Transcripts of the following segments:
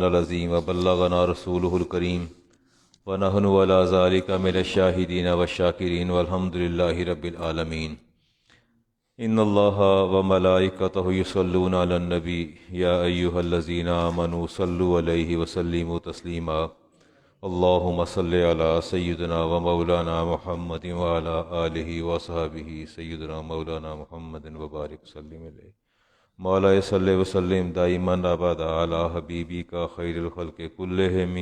العظیم وبلغنا رسوله الکریم ونحن على ذلك من الشاہدین والشاکرین والحمد للہ رب العالمین۔ ان اللہ وملائکتہ یصلون علی النبی یا ایہا الذین آمنوا صلوا علیہ وسلموا تسلیما۔ اللہم صلی علی سیدنا و مولانا محمد وعلی آلہ وصحبہ سیدنا مولانا محمد وبارک وسلم علیہ۔ مولا صلی وسلم دائما ابدا علی حبیبک خیر الخلق کلہم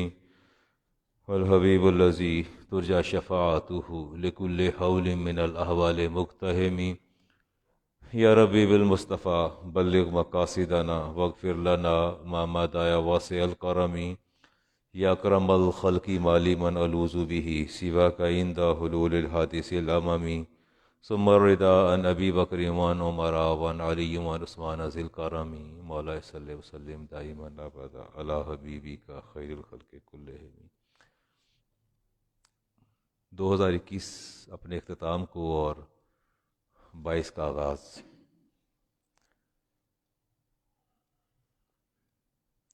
والحبیب الذی ترجى شفاعته لكل حول من الاحوال مقتحم۔ یا ربی بالمصطفیٰ بلغ مقاصدنا واغفر لنا ما مضى واسع الکرم۔ یا اکرم الخلق مالی من الوذ به سواک عند حلول الحادث الامم۔ ثم الرضا عن ابی بکر وعن عمر وعن علی وعن عثمان ذی الکرم۔ مولا صلی وسلم دائما ابدا علی حبیبک خیر الخلق کلہم۔ 2021 اپنے اختتام کو اور 22 کا آغاز۔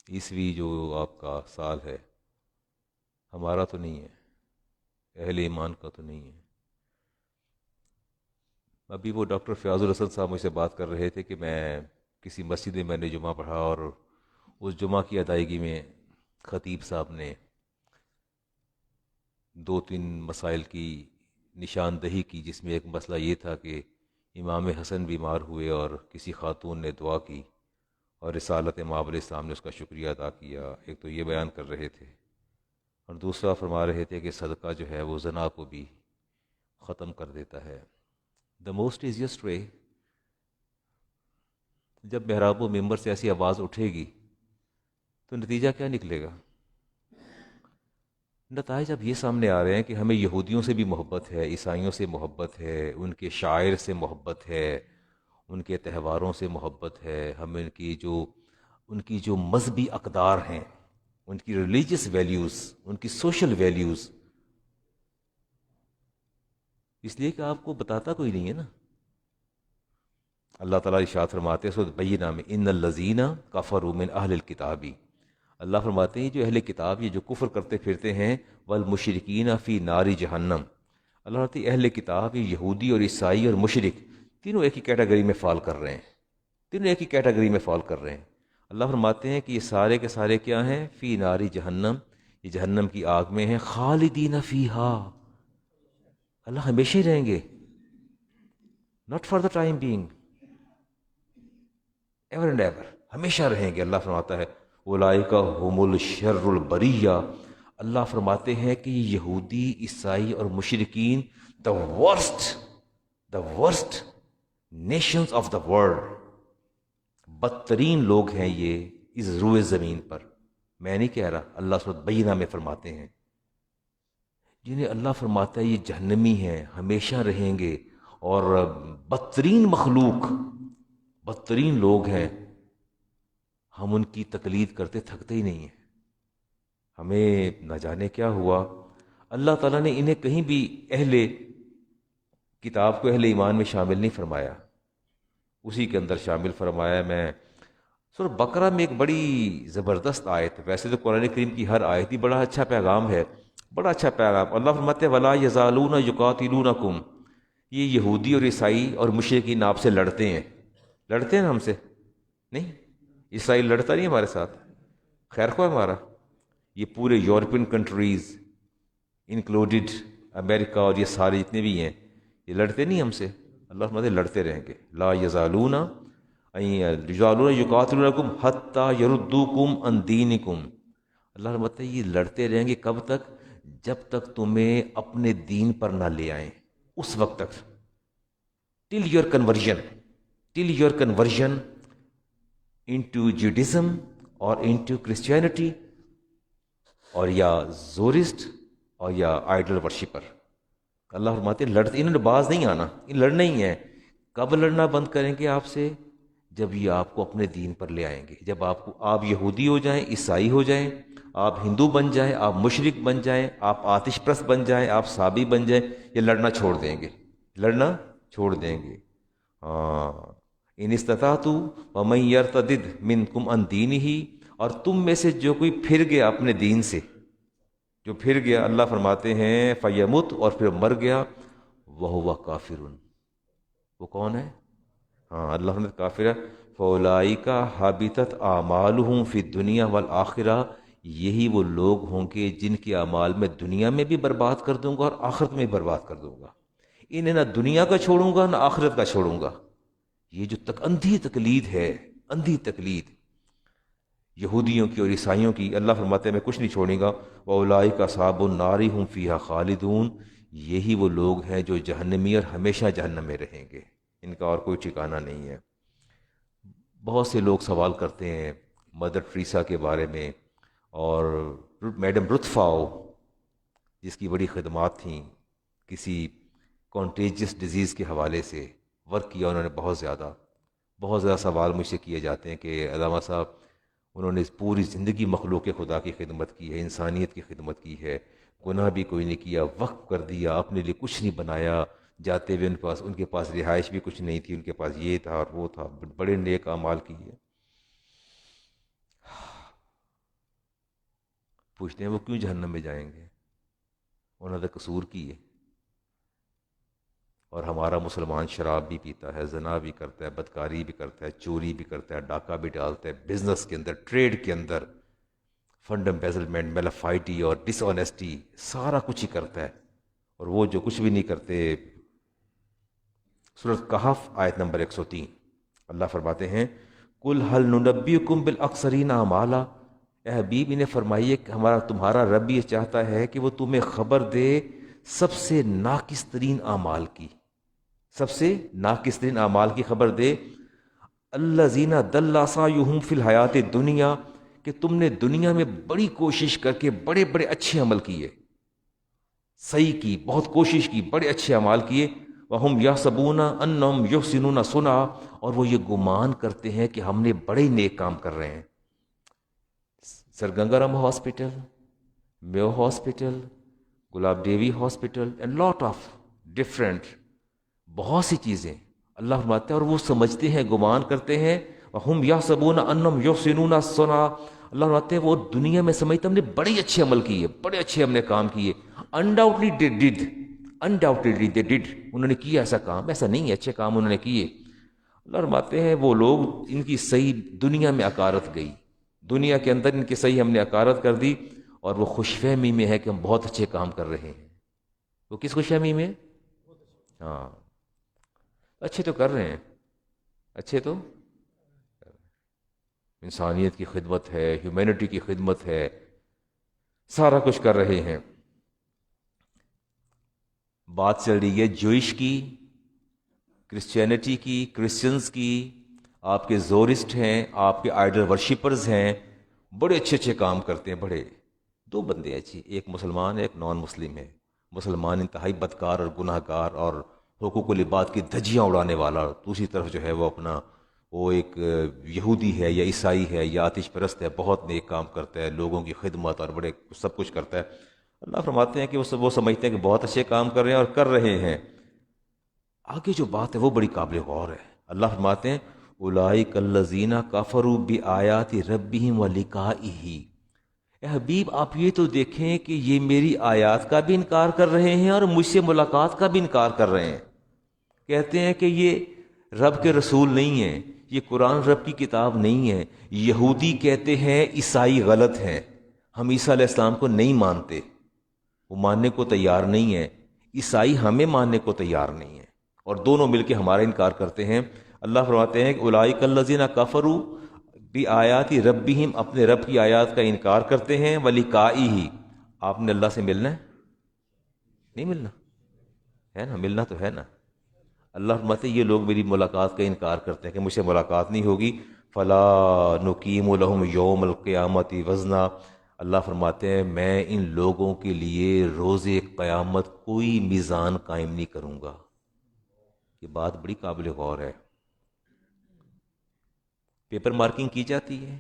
عیسوی جو آپ کا سال ہے ہمارا تو نہیں ہے، اہل ایمان کا تو نہیں ہے۔ ابھی وہ ڈاکٹر فیاض الحسن صاحب مجھ سے بات کر رہے تھے کہ میں کسی مسجد میں نے جمعہ پڑھا اور اس جمعہ کی ادائیگی میں خطیب صاحب نے 2-3 مسائل کی نشاندہی کی، جس میں ایک مسئلہ یہ تھا کہ امام حسن بیمار ہوئے اور کسی خاتون نے دعا کی اور رسالت مآب علیہ السلام نے اس کا شکریہ ادا کیا۔ ایک تو یہ بیان کر رہے تھے، اور دوسرا فرما رہے تھے کہ صدقہ جو ہے وہ زنا کو بھی ختم کر دیتا ہے۔ دا موسٹ ایزیسٹ وے، جب محراب و ممبر سے ایسی آواز اٹھے گی تو نتیجہ کیا نکلے گا؟ نتائج اب یہ سامنے آ رہے ہیں کہ ہمیں یہودیوں سے بھی محبت ہے، عیسائیوں سے محبت ہے، ان کے شاعر سے محبت ہے، ان کے تہواروں سے محبت ہے، ہمیں ان کی جو مذہبی اقدار ہیں، ان کی ریلیجس ویلیوز، ان کی سوشل ویلیوز، اس لیے کہ آپ کو بتاتا کوئی نہیں ہے نا۔ اللہ تعالیٰ ارشاد فرماتے ہیں سورۃ بینہ میں ان الذین کفروا من اہل الکتاب، اللہ فرماتے ہیں جو اہل کتاب یہ جو کفر کرتے پھرتے ہیں، والمشرکین فی نار جہنم، اللہ فرماتے ہیں اہل کتاب یہ یہودی اور عیسائی اور مشرک تینوں ایک ہی کیٹیگری میں فال کر رہے ہیں، تینوں ایک ہی کیٹیگری میں فال کر رہے ہیں۔ اللہ فرماتے ہیں کہ یہ سارے کے سارے کیا ہیں؟ فی ناری جہنم، یہ جہنم کی آگ میں ہیں، خالدین فیہا، اللہ ہمیشہ ہی رہیں گے، not for the time being، ever and ever, ہمیشہ رہیں گے۔ اللہ فرماتا ہے اولئک ھم الشر البریہ، اللہ فرماتے ہیں کہ یہ یہودی، عیسائی اور مشرکین the worst nations of the world، بدترین لوگ ہیں یہ اس روئے زمین پر۔ میں نہیں کہہ رہا، اللہ سورۃ بینہ میں فرماتے ہیں، جنہیں اللہ فرماتا ہے یہ جہنمی ہیں، ہمیشہ رہیں گے، اور بدترین مخلوق، بدترین لوگ ہیں، ہم ان کی تقلید کرتے تھکتے ہی نہیں ہیں۔ ہمیں نہ جانے کیا ہوا، اللہ تعالیٰ نے انہیں کہیں بھی اہل کتاب کو اہل ایمان میں شامل نہیں فرمایا، اسی کے اندر شامل فرمایا۔ میں سورۃ بقرہ میں ایک بڑی زبردست آیت، ویسے تو قرآن کریم کی ہر آیت ہی بڑا اچھا پیغام ہے، بڑا اچھا پیغام۔ اللہ فرماتے ہیں وَلَا يَزَالُونَ يُقَاتِلُونَكُمْ، یہ یہودی اور عیسائی اور مشرکین آپ سے لڑتے ہیں نا، ہم سے نہیں، اسرائیل لڑتا نہیں ہمارے ساتھ، خیر خواہ ہمارا، یہ پورے یورپین کنٹریز انکلوڈڈ امریکہ اور یہ سارے جتنے بھی ہیں یہ لڑتے نہیں ہم سے۔ اللہ فرماتے لڑتے رہیں گے، لا یزالون یقاتلونکم حتی یردوکم عن دینکم، اللہ فرماتے یہ لڑتے رہیں گے کب تک؟ جب تک تمہیں اپنے دین پر نہ لے آئیں، اس وقت تک، ٹل یور کنورژن انٹو جوڈزم اور انٹو کرسچینٹی، اور یا زورسٹ اور یا آئیڈل ورشپر۔ اللہ فرماتے ہیں لڑتے، انہوں نے باز نہیں آنا، یہ لڑنا ہی ہے۔ کب لڑنا بند کریں گے آپ سے؟ جب یہ آپ کو اپنے دین پر لے آئیں گے، جب آپ یہودی ہو جائیں، عیسائی ہو جائیں، آپ ہندو بن جائیں، آپ مشرک بن جائیں، آپ آتش پرست بن جائیں، آپ صابی بن جائیں، یہ لڑنا چھوڑ دیں گے، لڑنا چھوڑ دیں گے۔ ان استطاعتوا ومن یرتدد منکم عن دینہ، اور تم میں سے جو کوئی پھر گیا اپنے دین سے، جو پھر گیا، اللہ فرماتے ہیں فیمت، اور پھر مر گیا، وہو کافر، وہ کون ہے؟ ہاں، اللہ نے کافر ہے، فَأُولَٰئِکَ حَبِطَتْ أَعْمَالُهُمْ فِي الدُّنْيَا وَالْآخِرَةِ، یہی وہ لوگ ہوں گے جن کے اعمال میں دنیا میں بھی برباد کر دوں گا اور آخرت میں بھی برباد کر دوں گا، انہیں نہ دنیا کا چھوڑوں گا نہ آخرت کا چھوڑوں گا۔ یہ جو اندھی تقلید ہے، اندھی تقلید یہودیوں کی اور عیسائیوں کی، اللہ فرماتے ہیں میں کچھ نہیں چھوڑیں گا، وَأُولَٰئِکَ أَصْحَابُ النَّارِ هُمْ فِيهَا خَالِدُونَ، یہی وہ لوگ ہیں جو جہنمی اور ہمیشہ جہنم میں رہیں گے، ان کا اور کوئی ٹھکانہ نہیں ہے۔ بہت سے لوگ سوال کرتے ہیں مدر ٹریسا کے بارے میں، اور میڈم رتفاؤ جس کی بڑی خدمات تھیں، کسی کانٹیجس ڈیزیز کے حوالے سے ورک کیا انہوں نے، بہت زیادہ سوال مجھ سے کیے جاتے ہیں کہ علامہ صاحب انہوں نے پوری زندگی مخلوق خدا کی خدمت کی ہے، انسانیت کی خدمت کی ہے، گناہ بھی کوئی نہیں کیا، وقف کر دیا، اپنے لیے کچھ نہیں بنایا، جاتے ہوئے ان کے پاس رہائش بھی کچھ نہیں تھی، ان کے پاس یہ تھا اور وہ تھا، بڑے نیک اعمال کیے۔ پوچھتے ہیں وہ کیوں جہنم میں جائیں گے؟ انہوں نے قصور کیے۔ اور ہمارا مسلمان شراب بھی پیتا ہے، زنا بھی کرتا ہے، بدکاری بھی کرتا ہے، چوری بھی کرتا ہے، ڈاکہ بھی ڈالتا ہے، بزنس کے اندر، ٹریڈ کے اندر فنڈ امبیزلمنٹ، میلافائٹی اور ڈس آنیسٹی، سارا کچھ ہی کرتا ہے۔ اور وہ جو کچھ بھی نہیں کرتے، سورۃ کہف آیت نمبر 103، اللہ فرماتے ہیں قُلْ هَلْ نُنَبِّئُكُمْ بِالْأَخْسَرِينَ أَعْمَالًا، اے حبیب انہیں فرمائیے کہ تمہارا رب یہ چاہتا ہے کہ وہ تمہیں خبر دے سب سے ناقص ترین اعمال کی، سب سے ناقص ترین اعمال کی خبر دے۔ الذین ضل سعیہم فی الحیات الدنیا، کہ تم نے دنیا میں بڑی کوشش کر کے بڑے بڑے اچھے عمل کیے، صحیح کی، بہت کوشش کی، بڑے اچھے اعمال کیے، وَهُمْ يَحْسَبُونَ أَنَّهُمْ يُحْسِنُونَ صُنْعًا، اور وہ یہ گمان کرتے ہیں کہ ہم نے بڑے نیک کام کر رہے ہیں۔ Sir Ganga Ram hospital, Mayo hospital, Gulab Devi hospital, and lot of different, بہت سی چیزیں اللہ فرماتے ہیں، اور وہ سمجھتے ہیں، گمان کرتے ہیں، ہم یحسبون انہم یحسنون صنعا، اللہ فرماتے ہیں وہ دنیا میں سمجھتے ہم نے بڑے اچھے عمل کیے، بڑے اچھے ہم نے کام کیے، undoubtedly they did، undoubtedly they did، انہوں نے کیا ایسا کام، ایسا نہیں ہے، اچھے کام انہوں نے کیے۔ اللہ فرماتے ہیں وہ لوگ، ان کی صحیح دنیا میں عکارت گئی، دنیا کے اندر ان کی صحیح ہم نے عکارت کر دی، اور وہ خوش فہمی میں ہے کہ ہم بہت اچھے کام کر رہے ہیں۔ وہ کس خوش فہمی میں؟ ہاں، اچھے تو کر رہے ہیں، اچھے تو انسانیت کی خدمت ہے، ہیومینٹی کی خدمت ہے، سارا کچھ کر رہے ہیں۔ بات چل رہی ہے جوئش کی، کرسچینٹی کی، کرسچنز کی، آپ کے زورسٹ ہیں، آپ کے آئیڈل ورشپرز ہیں، بڑے اچھے اچھے کام کرتے ہیں، بڑے دو بندے ہیں جی، ایک مسلمان ہے، ایک نان مسلم ہے۔ مسلمان انتہائی بدکار اور گناہ گار اور حقوق العباد کی دھجیاں اڑانے والا، دوسری طرف جو ہے وہ اپنا وہ ایک یہودی ہے یا عیسائی ہے یا آتش پرست ہے، بہت نیک کام کرتا ہے، لوگوں کی خدمت اور بڑے سب کچھ کرتا ہے۔ اللہ فرماتے ہیں کہ وہ سمجھتے ہیں کہ بہت اچھے کام کر رہے ہیں اور کر رہے ہیں۔ آگے جو بات ہے وہ بڑی قابل غور ہے۔ اللہ فرماتے ہیں اولئک الذین کفروا بآیات ربہم ولقائہ، اے حبیب آپ یہ تو دیکھیں کہ یہ میری آیات کا بھی انکار کر رہے ہیں اور مجھ سے ملاقات کا بھی انکار کر رہے ہیں، کہتے ہیں کہ یہ رب کے رسول نہیں ہیں، یہ قرآن رب کی کتاب نہیں ہے۔ یہودی کہتے ہیں عیسائی غلط ہیں، ہم عیسیٰ علیہ السلام کو نہیں مانتے، وہ ماننے کو تیار نہیں ہے، عیسائی ہمیں ماننے کو تیار نہیں ہے، اور دونوں مل کے ہمارا انکار کرتے ہیں۔ اللہ فرماتے ہیں کہ اولئک الذین کفروا بآیات ربہم، اپنے رب کی آیات کا انکار کرتے ہیں، ولقائہ، آپ نے اللہ سے ملنا ہے؟ نہیں ملنا ہے نا، ملنا تو ہے نا۔ اللہ فرماتے ہیں یہ لوگ میری ملاقات کا انکار کرتے ہیں کہ مجھ سے ملاقات نہیں ہوگی، فلا نقیم لہم یوم القیامت وزنا، اللہ فرماتے ہیں میں ان لوگوں کے لیے روز قیامت کوئی میزان قائم نہیں کروں گا۔ یہ بات بڑی قابل غور ہے۔ پیپر مارکنگ کی جاتی ہے،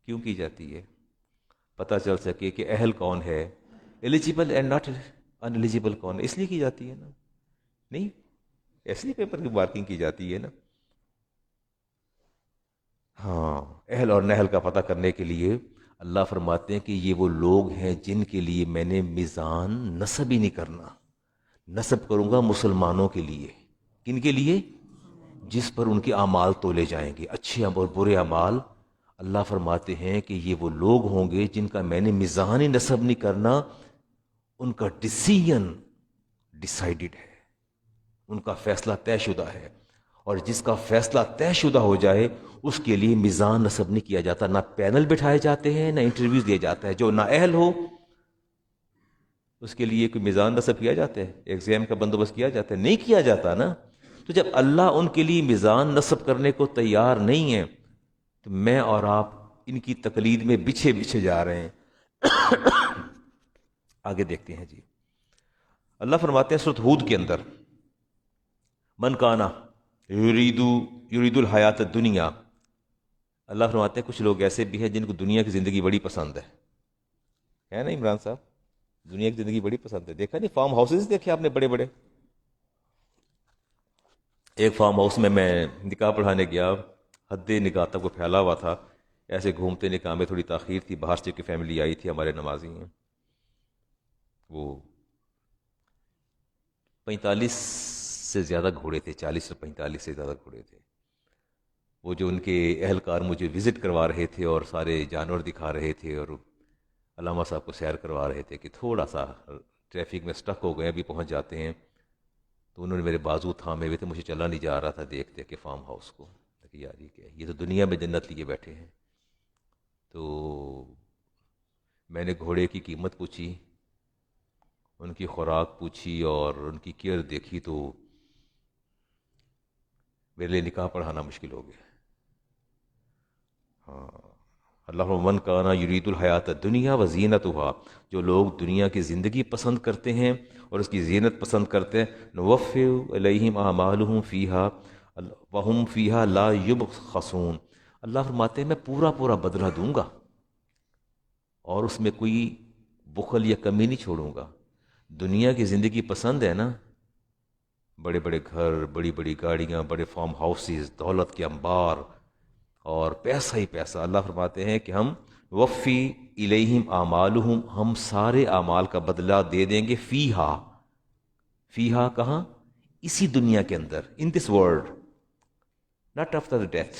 کیوں کی جاتی ہے؟ پتہ چل سکے کہ اہل کون ہے، eligible and not in eligible کون ہے، اس لیے کی جاتی ہے نا، نہیں اس لیے پیپر کی مارکنگ کی جاتی ہے نا۔ ہاں، اہل اور نہل کا پتہ کرنے کے لیے اللہ فرماتے ہیں کہ یہ وہ لوگ ہیں جن کے لیے میں نے میزان نصب ہی نہیں کرنا، نصب کروں گا مسلمانوں کے لیے. کن کے لیے؟ جس پر ان کے اعمال تولے جائیں گے، اچھے اور برے اعمال. اللہ فرماتے ہیں کہ یہ وہ لوگ ہوں گے جن کا میں نے میزان ہی نصب نہیں کرنا، ان کا ڈسیژن ڈیسائیڈڈ ہے، ان کا فیصلہ طے شدہ ہے. اور جس کا فیصلہ طے شدہ ہو جائے اس کے لیے میزان نصب نہیں کیا جاتا، نہ پینل بٹھائے جاتے ہیں، نہ انٹرویوز دیے جاتا ہے. جو نااہل ہو اس کے لیے کوئی میزان نصب کیا جاتا ہے، ایگزام کا بندوبست کیا جاتا ہے؟ نہیں کیا جاتا نا. تو جب اللہ ان کے لیے میزان نصب کرنے کو تیار نہیں ہے تو میں اور آپ ان کی تقلید میں بچھے جا رہے ہیں. آگے دیکھتے ہیں جی. اللہ فرماتے ہیں سورۃ ہود کے اندر، من کانا یرید الحیات الدنیا. اللہ فرماتے ہیں کچھ لوگ ایسے بھی ہیں جن کو دنیا کی زندگی بڑی پسند ہے نا عمران صاحب؟ دنیا کی زندگی بڑی پسند ہے. دیکھا نہیں فارم ہاؤسز دیکھے آپ نے بڑے بڑے؟ ایک فارم ہاؤس میں نکاح پڑھانے گیا، حد نکاح تک وہ پھیلا ہوا تھا. ایسے گھومتے نکاح میں تھوڑی تاخیر تھی، باہر سے کی فیملی آئی تھی، ہمارے نمازی ہیں. وہ 45 سے زیادہ گھوڑے تھے، 40 سے 45 سے زیادہ گھوڑے تھے. وہ جو ان کے اہلکار مجھے وزٹ کروا رہے تھے اور سارے جانور دکھا رہے تھے اور علامہ صاحب کو سیر کروا رہے تھے کہ تھوڑا سا ٹریفک میں سٹک ہو گئے، ابھی پہنچ جاتے ہیں. تو انہوں نے میرے بازو تھامے ہوئے تھے، مجھے چلا نہیں جا رہا تھا دیکھتے کہ فارم ہاؤس کو کہ یار یہ تو دنیا میں جنت لیے بیٹھے ہیں. تو میں نے گھوڑے کی قیمت پوچھی، ان کی خوراک پوچھی اور ان کی کیئر دیکھی تو میرے لیے نکاح پڑھانا مشکل ہو گیا. ہاں، اللہ من کانا یرید الحیات الدنیا و زینتہا. جو لوگ دنیا کی زندگی پسند کرتے ہیں اور اس کی زینت پسند کرتے ہیں، نوفی الیہم اعمالہم فیہا وہم فیہا لا یبخسون. اللہ فرماتے ہیں میں پورا بدلہ دوں گا اور اس میں کوئی بخل یا کمی نہیں چھوڑوں گا. دنیا کی زندگی پسند ہے نا، بڑے بڑے گھر، بڑی بڑی گاڑیاں، بڑے فارم ہاؤسز، دولت کے انبار اور پیسہ ہی پیسہ. اللہ فرماتے ہیں کہ ہم وفی الیہم اعمالہم، ہم سارے اعمال کا بدلہ دے دیں گے. فیہا کہاں؟ اسی دنیا کے اندر، in this world, not after death.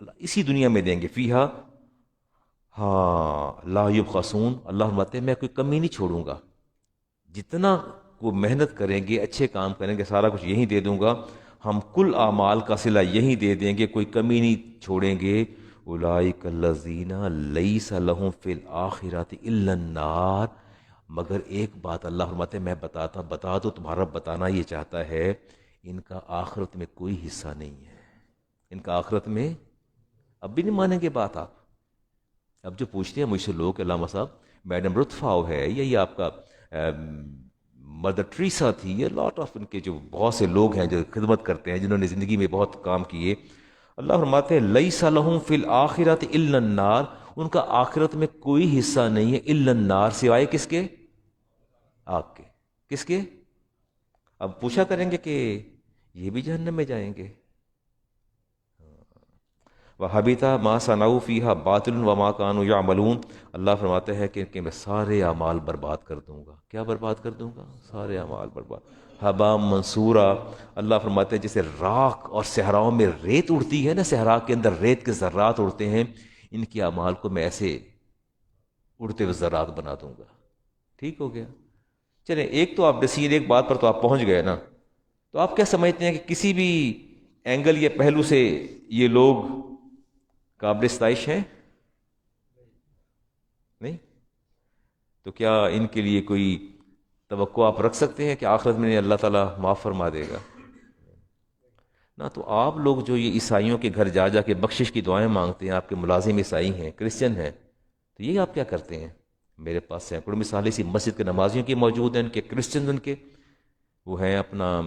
Allah اسی دنیا میں دیں گے. فیہا، ہاں، لا یبخسون. اللہ فرماتے ہیں میں کوئی کمی نہیں چھوڑوں گا. جتنا وہ محنت کریں گے، اچھے کام کریں گے، سارا کچھ یہیں دے دوں گا. ہم کل اعمال کا صلہ یہیں دے دیں گے، کوئی کمی نہیں چھوڑیں گے. اولئک الذین لیس لہم فی الآخرۃ الا النار. مگر ایک بات اللہ فرماتے ہیں میں بتا دو، تمہارا بتانا یہ چاہتا ہے، ان کا آخرت میں کوئی حصہ نہیں ہے. ان کا آخرت میں، اب بھی نہیں مانیں گے بات آپ؟ اب جو پوچھتے ہیں مجھ سے لوگ، علامہ صاحب میڈم رتفاؤ ہے یا یہ آپ کا مدر ٹریسا تھی، یہ لاٹ آف ان کے جو بہت سے لوگ ہیں جو خدمت کرتے ہیں، جنہوں نے زندگی میں بہت کام کیے. اللہ فرماتے ہیں لیس لہم فی الآخرۃ الا النار. ان کا آخرت میں کوئی حصہ نہیں ہے، الا النار، سوائے کس کے؟ آگ کے. کس کے؟ اب پوچھا کریں گے کہ یہ بھی جہنم میں جائیں گے. وَحَبِطَ مَا صَنَعُوا فِيهَا بَاطِلٌ وَمَا كَانُوا يَعْمَلُونَ. اللہ فرماتے ہیں کہ میں سارے اعمال برباد کر دوں گا. کیا برباد کر دوں گا؟ سارے اعمال برباد. حبا منصورا. اللہ فرماتے ہیں جیسے راکھ اور صحراؤں میں ریت اڑتی ہے نا، صحرا کے اندر ریت کے ذرات اڑتے ہیں، ان کے اعمال کو میں ایسے اڑتے ہوئے ذرات بنا دوں گا. ٹھیک ہو گیا. چلیں، ایک تو آپ ڈسیزن، ایک بات پر تو آپ پہنچ گئے نا. تو آپ کیا سمجھتے ہیں کہ کسی بھی اینگل یا پہلو سے یہ لوگ قابل ستائش ہیں؟ نہیں. تو کیا ان کے لیے کوئی توقع آپ رکھ سکتے ہیں کہ آخرت میں اللہ تعالیٰ معاف فرما دے گا؟ نہ. تو آپ لوگ جو یہ عیسائیوں کے گھر جا جا کے بخشش کی دعائیں مانگتے ہیں، آپ کے ملازم عیسائی ہیں، کرسچن ہیں، تو یہ آپ کیا کرتے ہیں؟ میرے پاس سینکڑوں مثالیں اسی مسجد کے نمازیوں کی موجود ہیں، ان کے کرسچن، ان کے وہ ہیں اپنا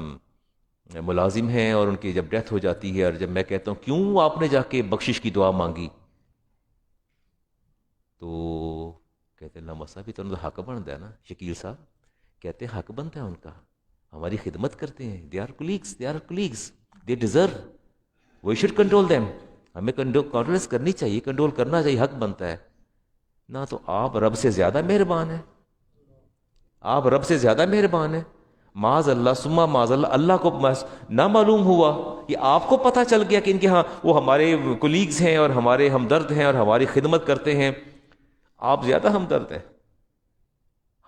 ملازم ہیں، اور ان کی جب ڈیتھ ہو جاتی ہے اور جب میں کہتا ہوں کیوں آپ نے جا کے بخشش کی دعا مانگی، تو کہتے ہیں اللہ صاحب تو حق بنتا ہے نا. شکیل صاحب کہتے ہیں حق بنتا ہے ان کا، ہماری خدمت کرتے ہیں، they are colleagues, they deserve. We should control them. ہمیں کنٹرول کرنی چاہیے، کنٹرول کرنا چاہیے، حق بنتا ہے. نہ تو آپ رب سے زیادہ مہربان ہیں، آپ رب سے زیادہ مہربان ہیں. معاذ اللہ ثم معاذ اللہ، اللہ کو نہ معلوم ہوا، یہ آپ کو پتہ چل گیا کہ ان کے ہاں وہ ہمارے کولیگز ہیں اور ہمارے ہمدرد ہیں اور ہماری خدمت کرتے ہیں، آپ زیادہ ہمدرد ہیں.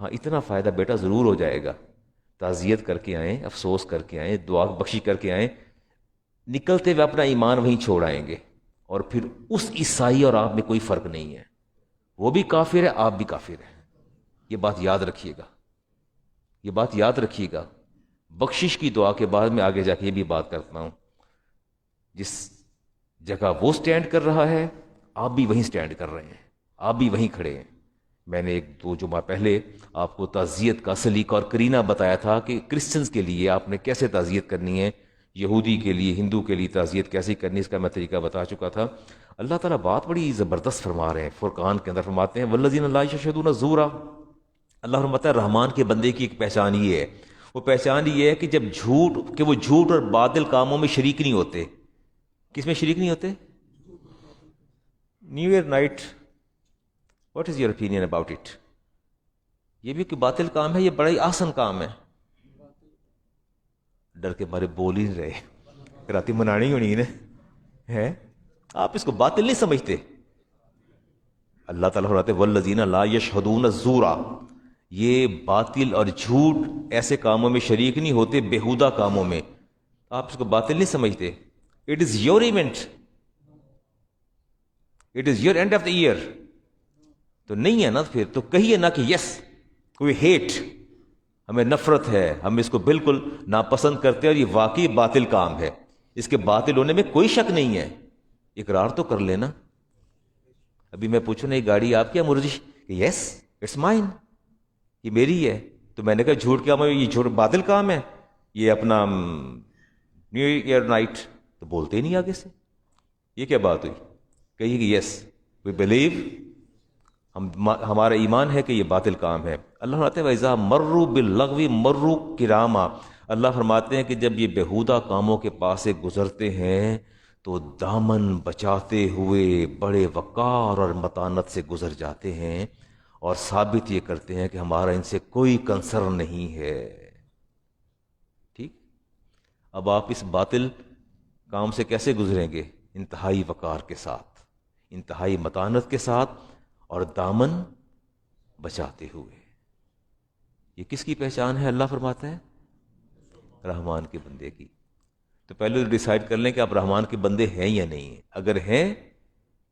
ہاں اتنا فائدہ بیٹا ضرور ہو جائے گا. تعزیت کر کے آئیں، افسوس کر کے آئیں، دعا بخشی کر کے آئیں، نکلتے ہوئے اپنا ایمان وہیں چھوڑ آئیں گے. اور پھر اس عیسائی اور آپ میں کوئی فرق نہیں ہے، وہ بھی کافر ہے، آپ بھی کافر ہیں. یہ بات یاد رکھیے گا، یہ بات یاد رکھیے گا. بخشش کی دعا کے بعد میں آگے جا کے یہ بھی بات کرتا ہوں، جس جگہ وہ سٹینڈ کر رہا ہے آپ بھی وہیں سٹینڈ کر رہے ہیں، آپ بھی وہیں کھڑے ہیں. میں نے 1-2 جمعہ پہلے آپ کو تعزیت کا سلیقہ اور کرینہ بتایا تھا کہ کرسچنز کے لیے آپ نے کیسے تعزیت کرنی ہے، یہودی کے لیے، ہندو کے لیے تعزیت کیسے کرنی، اس کا میں طریقہ بتا چکا تھا. اللہ تعالیٰ بات بڑی زبردست فرما رہے ہیں، فرقان کے اندر فرماتے ہیں والذین لا یشہدون الزور. اللہ فرماتا ہے رحمان کے بندے کی ایک پہچان یہ ہے، وہ پہچان یہ ہے کہ جب وہ جھوٹ اور باطل کاموں میں شریک نہیں ہوتے. کس میں شریک نہیں ہوتے؟ New year night, what is your opinion about it? یہ بھی کوئی باطل کام ہے، یہ بڑا ہی آسان کام ہے. ڈر کے مارے بول ہی نہیں رہے، راتی منانی ہونی ہے. آپ اس کو باطل نہیں سمجھتے. اللہ تعالیٰ فرماتے ہیں والذین لا یشہدون الزور، یہ باطل اور جھوٹ ایسے کاموں میں شریک نہیں ہوتے، بیہودہ کاموں میں. آپ اس کو باطل نہیں سمجھتے. It is your event, it is your end of the year. تو نہیں ہے نا، پھر تو کہیے نا کہ یس کوئی ہیٹ، ہمیں نفرت ہے، ہم اس کو بالکل ناپسند کرتے ہیں اور یہ واقعی باطل کام ہے، اس کے باطل ہونے میں کوئی شک نہیں ہے. اقرار تو کر لینا. ابھی میں پوچھوں نا یہ گاڑی آپ کی ہے مرجش؟ یس اٹس مائن، یہ میری ہے. تو میں نے کہا جھوٹ کیا، یہ جھوٹ باطل کام ہے، یہ اپنا نیو ایئر نائٹ، تو بولتے ہی نہیں آگے سے. یہ کیا بات ہوئی؟ کہیے کہ یس وی بلیو، ہمارا ایمان ہے کہ یہ باطل کام ہے. اللہ فرماتے ہیں وَإِذَا مَرُّوا بِاللَّغْوِ مَرُّوا کِرَامًا. اللہ فرماتے ہیں کہ جب یہ بیہودہ کاموں کے پاس سے گزرتے ہیں تو دامن بچاتے ہوئے بڑے وقار اور متانت سے گزر جاتے ہیں اور ثابت یہ کرتے ہیں کہ ہمارا ان سے کوئی کنسرن نہیں ہے. ٹھیک، اب آپ اس باطل کام سے کیسے گزریں گے؟ انتہائی وقار کے ساتھ، انتہائی متانت کے ساتھ اور دامن بچاتے ہوئے. یہ کس کی پہچان ہے؟ اللہ فرماتا ہے رحمان کے بندے کی. تو پہلے ڈیسائیڈ کر لیں کہ آپ رحمان کے بندے ہیں یا نہیں ہیں. اگر ہیں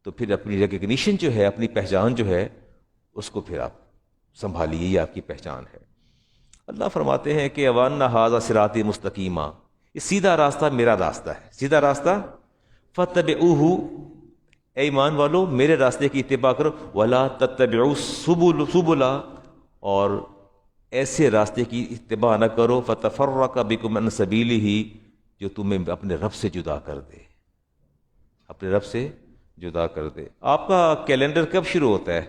تو پھر اپنی ریکگنیشن جو ہے، اپنی پہچان جو ہے، اس کو پھر آپ سنبھالیے، یہ آپ کی پہچان ہے. اللہ فرماتے ہیں کہ وَأَنَّ هَٰذَا صِرَاطِي مُسْتَقِيمًا، یہ سیدھا راستہ میرا راستہ ہے، سیدھا راستہ. فَاتَّبِعُوهُ، اے ایمان والو میرے راستے کی اتباع کرو. وَلَا تَتَّبِعُوا السُّبُلَ، اور ایسے راستے کی اتباع نہ کرو فَتَفَرَّقَ بِكُمْ عَنْ سَبِيلِهِ، جو تمہیں اپنے رب سے جدا کر دے، اپنے رب سے جدا کر دے. آپ کا کیلنڈر کب شروع ہوتا ہے؟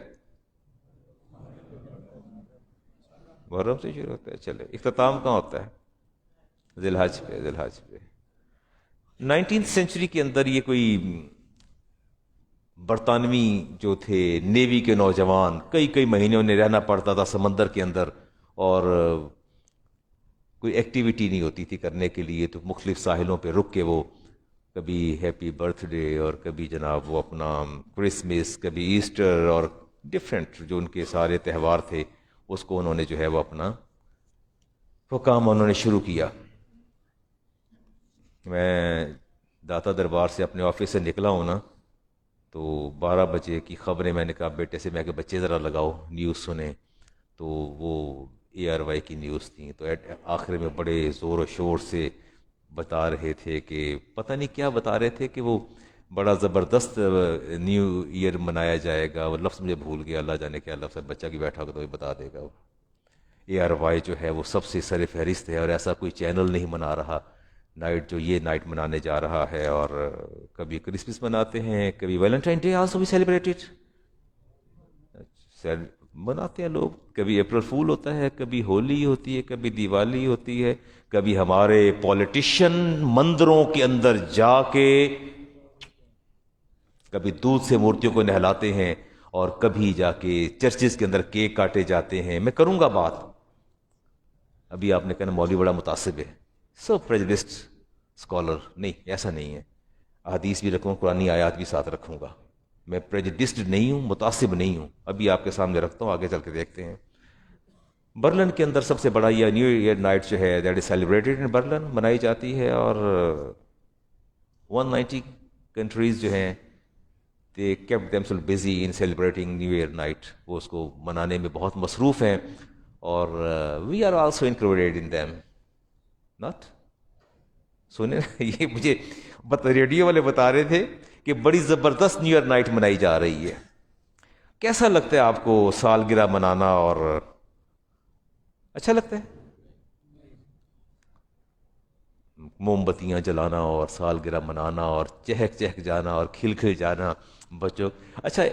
محرم سے شروع ہوتا ہے. چلے اختتام کہاں ہوتا ہے؟ ذی الحج پہ. ذی الحج پہ 19th سینچری کے اندر یہ کوئی برطانوی جو تھے نیوی کے نوجوان، کئی مہینے انہیں رہنا پڑتا تھا سمندر کے اندر اور کوئی ایکٹیویٹی نہیں ہوتی تھی کرنے کے لیے، تو مختلف ساحلوں پہ رک کے وہ کبھی ہیپی برتھ ڈے اور کبھی جناب وہ اپنا کرسمس، کبھی ایسٹر اور ڈفرینٹ جو ان کے سارے تہوار تھے، اس کو انہوں نے جو ہے وہ اپنا وہ کام انہوں نے شروع کیا. میں داتا دربار سے اپنے آفس سے نکلا ہوں نا، تو 12 بجے کی خبریں میں نے کہا بیٹے سے، میں کہ بچے ذرا لگاؤ نیوز سنیں. تو وہ ARY کی نیوز تھیں، تو آخر میں بڑے زور و شور سے بتا رہے تھے کہ پتہ نہیں کیا بتا رہے تھے کہ وہ بڑا زبردست نیو ایئر منایا جائے گا. وہ لفظ مجھے بھول گیا، اللہ جانے کیا لفظ ہے، بچہ کی بیٹھا ہوگا تو وہ بتا دے گا. ARY جو ہے وہ سب سے سر فہرست ہے، اور ایسا کوئی چینل نہیں منا رہا نائٹ جو یہ نائٹ منانے جا رہا ہے. اور کبھی کرسمس مناتے ہیں، کبھی ویلنٹائن ڈے آلسو بھی سیلیبریٹڈ. مناتے ہیں لوگ، کبھی اپریل فول ہوتا ہے، کبھی ہولی ہوتی ہے، کبھی دیوالی ہوتی ہے، کبھی ہمارے پولیٹیشین مندروں کے اندر جا کے کبھی دودھ سے مورتیوں کو نہلاتے ہیں، اور کبھی جا کے چرچز کے اندر کیک کاٹے جاتے ہیں۔ میں کروں گا بات، ابھی آپ نے کہا مولوی بڑا متعصب ہے، سو پریجڈسڈ اسکالر، نہیں ایسا نہیں ہے، احادیث بھی رکھوں، قرآنی آیات بھی ساتھ رکھوں گا، میں پریجڈسڈ نہیں ہوں، متعصب نہیں ہوں، ابھی آپ کے سامنے رکھتا ہوں، آگے چل کے دیکھتے ہیں۔ برلن کے اندر سب سے بڑا یہ نیو ایئر نائٹ جو ہے that is celebrated in Berlin, منائی جاتی ہے، اور 190 کنٹریز جو ہیں they kept themselves busy in celebrating New Year night، وہ اس کو منانے میں بہت مصروف ہیں، اور we are also included in them not سنیں یہ مجھے ریڈیو والے بتا رہے تھے کہ بڑی زبردست نیو ایئر نائٹ منائی جا رہی ہے۔ کیسا لگتا ہے آپ کو سالگرہ منانا؟ اور اچھا لگتا ہے موم بتیاں جلانا اور سالگرہ منانا اور چہک چہک جانا اور کھل کھل جانا بچوں؟ اچھا،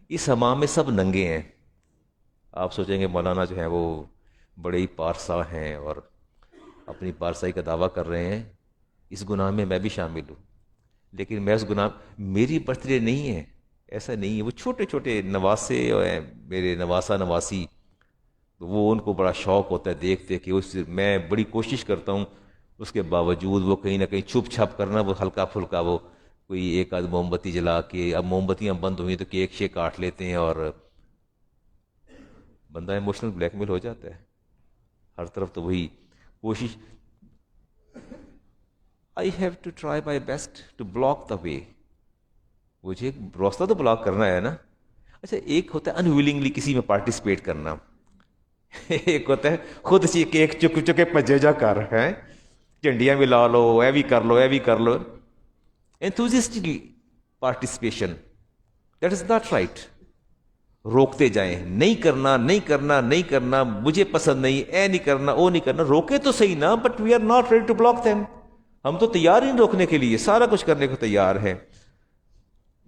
اس ہمام میں سب ننگے ہیں، آپ سوچیں گے مولانا جو ہیں وہ بڑے ہی پارسا ہیں اور اپنی پارسائی کا دعویٰ کر رہے ہیں، اس گناہ میں میں بھی شامل ہوں، لیکن میں اس گناہ، میری برتھ ڈے نہیں ہے، ایسا نہیں ہے، وہ چھوٹے چھوٹے نواسے ہیں میرے، نواسا نواسی، وہ ان کو بڑا شوق ہوتا ہے دیکھتے کہ میں بڑی کوشش کرتا ہوں، اس کے باوجود وہ کہیں نہ کہیں چھپ چھپ کرنا، وہ ہلکا پھلکا وہ کوئی ایک آدھ موم بتی جلا کے، اب موم بتیاں بند ہوئی تو کیک شیک کاٹ لیتے ہیں، اور بندہ ایموشنل بلیک میل ہو جاتا ہے ہر طرف۔ تو وہی کوشش، I have to try my best to block the way, مجھے راستہ تو بلاک کرنا ہے نا۔ اچھا، ایک ہوتا ہے انویلنگلی کسی میں پارٹیسپیٹ کرنا، ایک ہوتا ہے خود سی کیک چک چکے پجے جا کر ہے، جھنڈیاں بھی لا لو، اے بھی کر لو، اے بھی کر لو، enthusiastically participation that is not right۔ روکتے جائیں، نہیں کرنا نہیں کرنا نہیں کرنا، مجھے پسند نہیں، اے نہیں کرنا، او نہیں کرنا، روکے تو صحیح نا، but we are not ready to block them، ہم تو تیار ہی نہیں روکنے کے لیے، سارا کچھ کرنے کو تیار ہے۔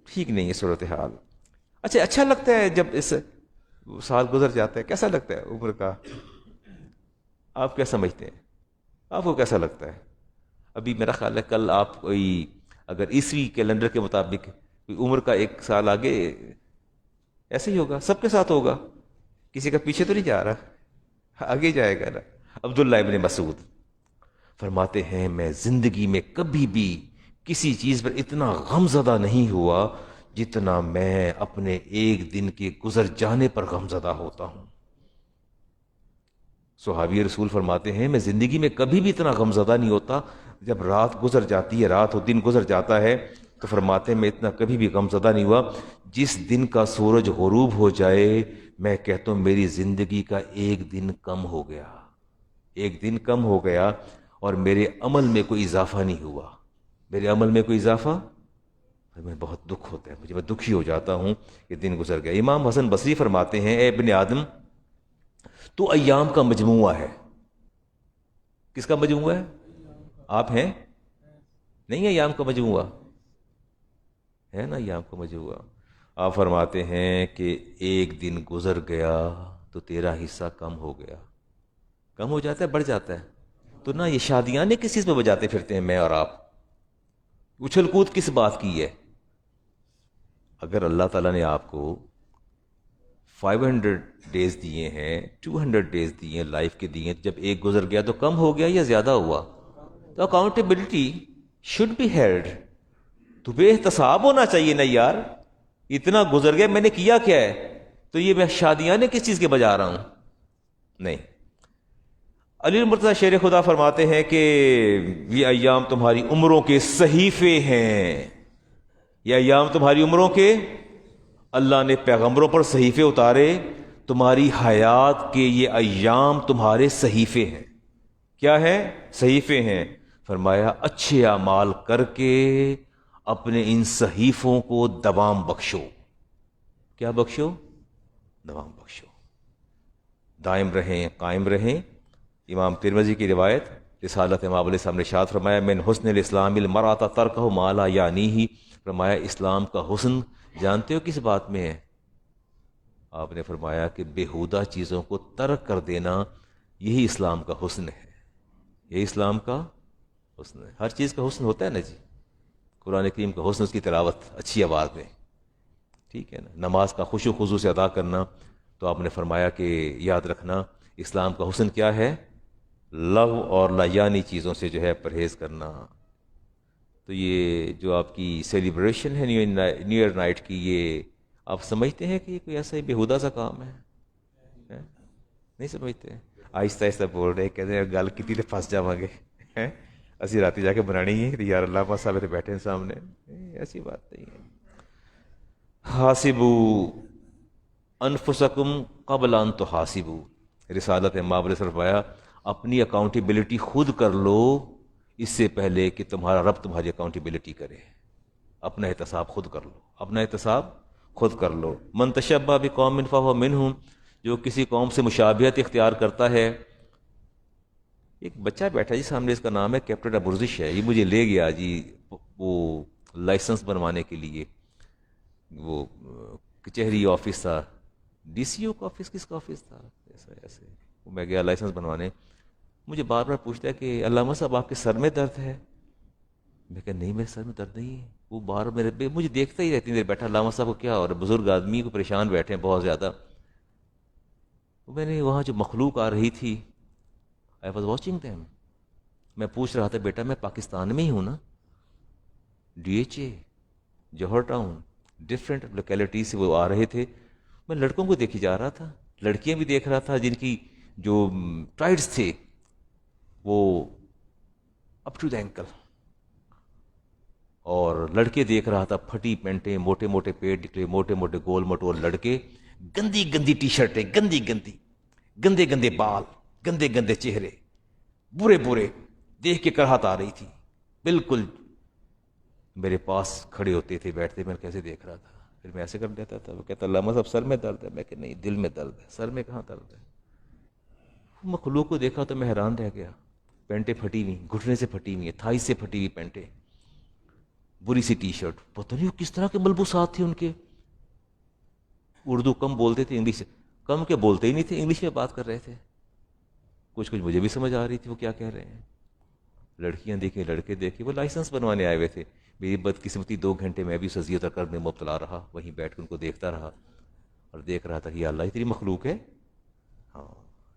ٹھیک نہیں ہے صورتحال۔ اچھا لگتا ہے جب اس سال گزر جاتا ہے، کیسا لگتا ہے عمر کا؟ آپ کیا سمجھتے ہیں؟ آپ کو کیسا لگتا ہے؟ ابھی میرا خیال ہے کل آپ کوئی اگر عیسوی کیلنڈر کے مطابق عمر کا 1 سال آگے، ایسے ہی ہوگا، سب کے ساتھ ہوگا، کسی کا پیچھے تو نہیں جا رہا، آگے جائے گا نا۔ عبداللہ ابن مسعود فرماتے ہیں میں زندگی میں کبھی بھی کسی چیز پر اتنا غمزدہ نہیں ہوا جتنا میں اپنے ایک دن کے گزر جانے پر غمزدہ ہوتا ہوں۔ صحابی رسول فرماتے ہیں میں زندگی میں کبھی بھی اتنا غمزدہ نہیں ہوتا، جب رات گزر جاتی ہے، رات اور دن گزر جاتا ہے تو فرماتے ہیں میں اتنا کبھی بھی غمزدہ نہیں ہوا، جس دن کا سورج غروب ہو جائے میں کہتا ہوں میری زندگی کا ایک دن کم ہو گیا، ایک دن کم ہو گیا، اور میرے عمل میں کوئی اضافہ نہیں ہوا، میرے عمل میں کوئی اضافہ، میں بہت دکھ ہوتا ہے مجھے، میں دکھی ہو جاتا ہوں کہ دن گزر گیا۔ امام حسن بصری فرماتے ہیں اے ابن آدم تو ایام کا مجموعہ ہے۔ کس کا مجموعہ ہے؟ آپ ہیں؟ نہیں ہے ایام کا مجموعہ ہے نا، ایام کا مجموعہ۔ آپ فرماتے ہیں کہ ایک دن گزر گیا تو تیرا حصہ کم ہو گیا، کم ہو جاتا ہے، بڑھ جاتا ہے۔ تو نہ یہ شادیاں نے کس چیز میں بجاتے پھرتے ہیں میں اور آپ، اچھل کود کس بات کی ہے؟ اگر اللہ تعالیٰ نے آپ کو 500 ڈیز دیے ہیں، 200 ڈیز دیے ہیں، لائف کے دیے ہیں، جب ایک گزر گیا تو کم ہو گیا یا زیادہ ہوا؟ تو اکاؤنٹیبلٹی شوڈ بی ہیلڈ، تو بے احتساب ہونا چاہیے نا یار، اتنا گزر گیا میں نے کیا کیا ہے؟ تو یہ میں شادیاں نے کس چیز کے بجا رہا ہوں؟ نہیں۔ علی المرتضیٰ شیر خدا فرماتے ہیں کہ یہ ایام تمہاری عمروں کے صحیفے ہیں، یہ ایام تمہاری عمروں کے، اللہ نے پیغمبروں پر صحیفے اتارے، تمہاری حیات کے یہ ایام تمہارے صحیفے ہیں۔ کیا ہے؟ صحیفے ہیں۔ فرمایا اچھے اعمال کر کے اپنے ان صحیفوں کو دوام بخشو۔ کیا بخشو؟ دوام بخشو، دائم رہیں، قائم رہیں۔ امام ترمذی کی روایت، رسالت امام علیہ السلام نے ارشاد فرمایا من حسن الاسلام المرأۃ ترکہ ما لا یعنیہ، فرمایا اسلام کا حسن جانتے ہو کس بات میں ہے؟ آپ نے فرمایا کہ بیہودہ چیزوں کو ترک کر دینا یہی اسلام کا حسن ہے، یہی اسلام کا حسن ہے۔ ہر چیز کا حسن ہوتا ہے نا جی، قرآن کریم کا حسن اس کی تلاوت اچھی آواز میں، ٹھیک ہے نا، نماز کا خشوع و خضوع سے ادا کرنا، تو آپ نے فرمایا کہ یاد رکھنا اسلام کا حسن کیا ہے، لغو اور لایانی چیزوں سے جو ہے پرہیز کرنا۔ تو یہ جو آپ کی سیلیبریشن ہے نیو ایئر نائٹ کی، یہ آپ سمجھتے ہیں کہ یہ کوئی ایسا ہی بیہودہ سا کام ہے؟ نہیں سمجھتے؟ آہستہ آہستہ بول رہے، کہتے ہیں گل کتنی تے پھنس جاواں گے، اسی راتی جا کے بنانی ہے یار، علامہ صاحب تے بیٹھے ہیں سامنے، ایسی بات نہیں ہے۔ حاسبوا انفسکم قبل ان تحاسبوا، رسالت امام نے فرمایا اپنی اکاؤنٹیبلٹی خود کر لو اس سے پہلے کہ تمہارا رب تمہاری اکاؤنٹیبلٹی کرے۔ اپنا احتساب خود کر لو، اپنا احتساب خود کر لو۔ من تشبہ بقوم فہو منہم، جو کسی قوم سے مشابہت اختیار کرتا ہے۔ ایک بچہ بیٹھا جی سامنے، اس کا نام ہے کیپٹن ابرزش ہے، یہ مجھے لے گیا جی وہ لائسنس بنوانے کے لیے، وہ کچہری آفس تھا، ڈی سی او کا آفس، کس کا آفس تھا، ایسے وہ میں گیا لائسنس بنوانے، مجھے بار بار پوچھتا ہے کہ علامہ صاحب آپ کے سر میں درد ہے؟ میں کہا نہیں، میرے سر میں درد نہیں ہے۔ وہ بار مجھے دیکھتا ہی رہتی، میرے بیٹھا علامہ صاحب کو کیا ہو رہا ہے، بزرگ آدمی کو پریشان بیٹھے ہیں بہت زیادہ۔ میں نے وہاں جو مخلوق آ رہی تھی، آئی واز واچنگ دیم، میں پوچھ رہا تھا بیٹا میں پاکستان میں ہی ہوں نا، D H A Johar town, different locality سے وہ آ رہے تھے، میں لڑکوں کو دیکھی جا رہا تھا، لڑکیاں بھی دیکھ رہا تھا جن کی جو ٹائٹس تھے وہ اپ ٹو دا اینکل، اور لڑکے دیکھ رہا تھا پھٹی پینٹیں، موٹے موٹے پیٹ نکلے، موٹے موٹے گول مٹول لڑکے، گندی گندی ٹی شرٹیں، گندی گندی، گندے گندے بال، گندے گندے چہرے، برے برے، دیکھ کے کراہت آ رہی تھی۔ بالکل میرے پاس کھڑے ہوتے تھے، بیٹھتے، میں کیسے دیکھ رہا تھا، پھر میں ایسے کر دیتا تھا، وہ کہتا علامہ صاحب سر میں درد ہے، میں کہ نہیں دل میں درد ہے، سر میں کہاں درد ہے۔ مخلوق کو دیکھا تو میں حیران رہ گیا، پینٹیں پھٹی ہوئی، گھٹنے سے پھٹی ہوئی، تھائی سے پھٹی ہوئی پینٹیں، بری سی ٹی شرٹ، پتہ نہیں وہ کس طرح کے ملبوسات تھے ان کے۔ اردو کم بولتے تھے، انگلش کم کے بولتے ہی نہیں تھے، انگلش میں بات کر رہے تھے، کچھ کچھ مجھے بھی سمجھ آ رہی تھی وہ کیا کہہ رہے ہیں۔ لڑکیاں دیکھیں، لڑکے دیکھیں، وہ لائسنس بنوانے آئے ہوئے تھے۔ میری بدقسمتی 2 گھنٹے میں بھی اس اذیت اور کرب میں مبتلا رہا، وہیں بیٹھ کے ان کو دیکھتا رہا اور دیکھ رہا تھا کہ یا اللہ یہ تیری مخلوق ہے۔ ہاں،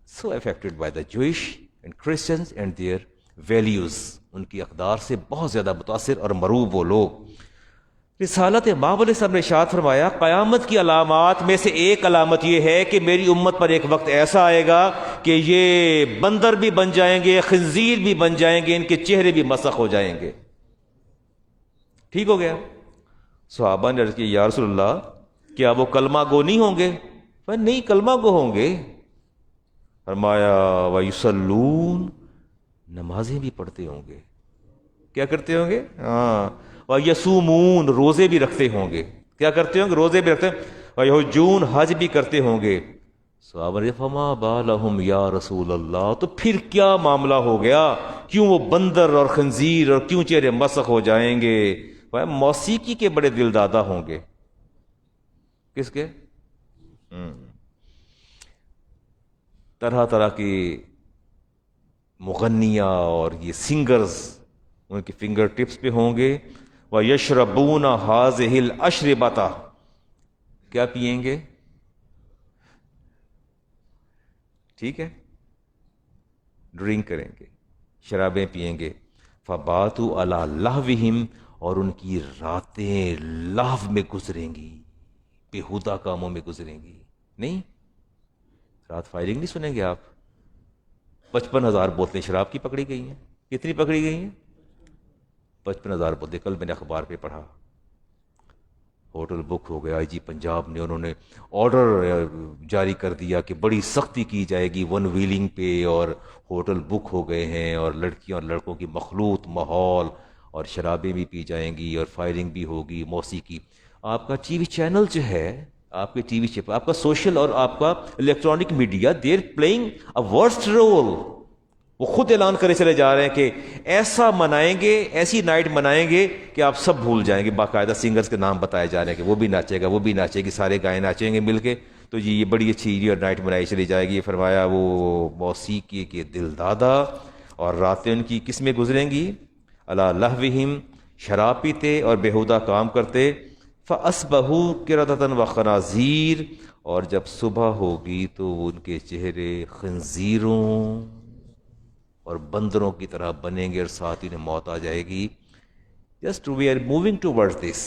so affected by the Jewish and Christians and their values, ان کی اقدار سے بہت زیادہ متاثر اور مروب وہ لوگ۔ رسالت امام علیہ السلام نے ارشاد فرمایا قیامت کی علامات میں سے ایک علامت یہ ہے کہ میری امت پر ایک وقت ایسا آئے گا کہ یہ بندر بھی بن جائیں گے، خنزیر بھی بن جائیں گے، ان کے چہرے بھی مسخ ہو جائیں گے۔ ٹھیک ہو گیا؟ صحابہ نے عرض کی یا رسول اللہ کیا وہ کلمہ گو نہیں ہوں گے؟ نہیں، کلمہ گو ہوں گے۔ فرمایا وَيُصَلُّونَ، نمازیں بھی پڑھتے ہوں گے۔ کیا کرتے ہوں گے؟ ہاں، وَيَصُومُونَ، روزے بھی رکھتے ہوں گے۔ کیا کرتے ہوں گے؟ روزے بھی رکھتے ہیں۔ وَيَحُجُّونَ، حج بھی کرتے ہوں گے۔ صحابہ نے فما بالہم یا رسول اللہ، تو پھر کیا معاملہ ہو گیا؟ کیوں وہ بندر اور خنزیر اور کیوں چہرے مسخ ہو جائیں گے؟ موسیقی کے بڑے دل دادا ہوں گے۔ کس کے؟ طرح طرح کی مغنیاں اور یہ سنگرز ان کے فنگر ٹپس پہ ہوں گے۔ وَيَشْرَبُونَ هَٰذِهِ الْأَشْرِبَةَ، کیا پئیں گے؟ ٹھیک ہے، ڈرنک کریں گے، شرابیں پئیں گے۔ فَبَاتُوا عَلَىٰ لَهْوِهِمْ، اور ان کی راتیں لہو میں گزریں گی، بیہودہ کاموں میں گزریں گی۔ نہیں، رات فائرنگ نہیں سنیں گے آپ؟ 55,000 بوتلیں شراب کی پکڑی گئی ہیں۔ کتنی پکڑی گئی ہیں؟ 55,000 بوتلیں۔ کل میں نے اخبار پہ پڑھا، ہوٹل بک ہو گیا، آئی جی پنجاب نے انہوں نے آرڈر جاری کر دیا کہ بڑی سختی کی جائے گی 1 ویلنگ پہ، اور ہوٹل بک ہو گئے ہیں، اور لڑکیاں اور لڑکوں کی مخلوط ماحول، اور شرابیں بھی پی جائیں گی اور فائرنگ بھی ہوگی، موسیقی۔ آپ کا ٹی وی چینل جو ہے، آپ کے ٹی وی چینل، آپ کا سوشل اور آپ کا electronic media, they're playing a worst role. وہ خود اعلان کرے چلے جا رہے ہیں کہ ایسا منائیں گے، ایسی نائٹ منائیں گے کہ آپ سب بھول جائیں گے۔ باقاعدہ سنگرز کے نام بتائے جا رہے ہیں کہ وہ بھی ناچے گا، وہ بھی ناچے گی، سارے گائے ناچیں گے مل کے۔ تو جی یہ بڑی اچھی ایئر نائٹ منائی چلی جائے گی. فرمایا وہ موسیقی کے دل دادا اور راتیں ان کی کس میں گزریں گی؟ علی لہوہم، شراب پیتے اور بیہودہ کام کرتے. فَأَصْبَحُوا قِرَدَةً وَخَنَازِيرَ، اور جب صبح ہوگی تو ان کے چہرے خنزیروں اور بندروں کی طرح بنیں گے اور ساتھ انہیں موت آ جائے گی. Just we are moving towards this.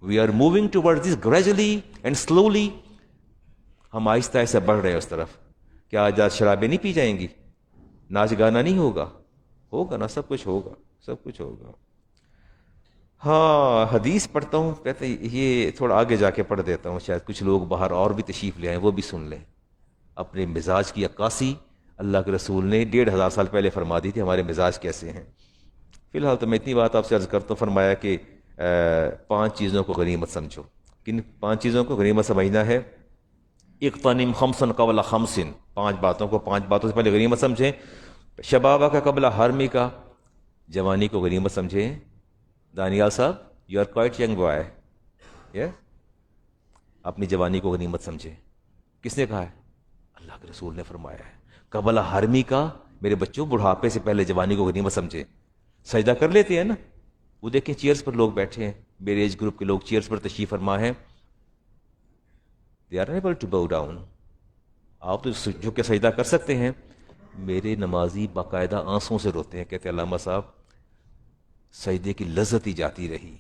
We are moving towards this gradually and slowly. ہم آہستہ آہستہ بڑھ رہے ہیں اس طرف. کیا آج شرابیں نہیں پی جائیں گی؟ ناچ گانا نہیں ہوگا؟ ہوگا نا، سب کچھ ہوگا، سب کچھ ہوگا. ہاں حدیث پڑھتا ہوں، کہتے یہ تھوڑا آگے جا کے پڑھ دیتا ہوں، شاید کچھ لوگ باہر اور بھی تشریف لے آئیں، وہ بھی سن لیں. اپنے مزاج کی عکاسی اللہ کے رسول نے 1500 سال پہلے فرما دی تھی، ہمارے مزاج کیسے ہیں. فی الحال تو میں اتنی بات آپ سے عرض کرتا ہوں. فرمایا کہ 5 چیزوں کو غنیمت سمجھو. کن 5 چیزوں کو غنیمت سمجھنا ہے؟ اغتنم خمسا قبل خمس، 5 باتوں کو 5 باتوں سے پہلے غنیمت سمجھیں. شبابہ کا قبل حرمی کا، جوانی کو غنیمت سمجھیں. دانیال صاحب you are quite young boy, اپنی جوانی کو غنیمت سمجھیں. کس نے کہا ہے؟ اللہ کے رسول نے فرمایا ہے. قبل حرمی کا، میرے بچوں بڑھاپے سے پہلے جوانی کو غنیمت سمجھیں. سجدہ کر لیتے ہیں نا، وہ دیکھیں چیئرز پر لوگ بیٹھے ہیں، میرے ایج گروپ کے لوگ چیئرز پر تشریف فرما ہیں. they are unable to bow down. آپ تو جھک کے سجدہ کر سکتے ہیں. میرے نمازی باقاعدہ آنسوں سے روتے ہیں، کہتے ہیں علامہ صاحب سجدے کی لذت ہی جاتی رہی،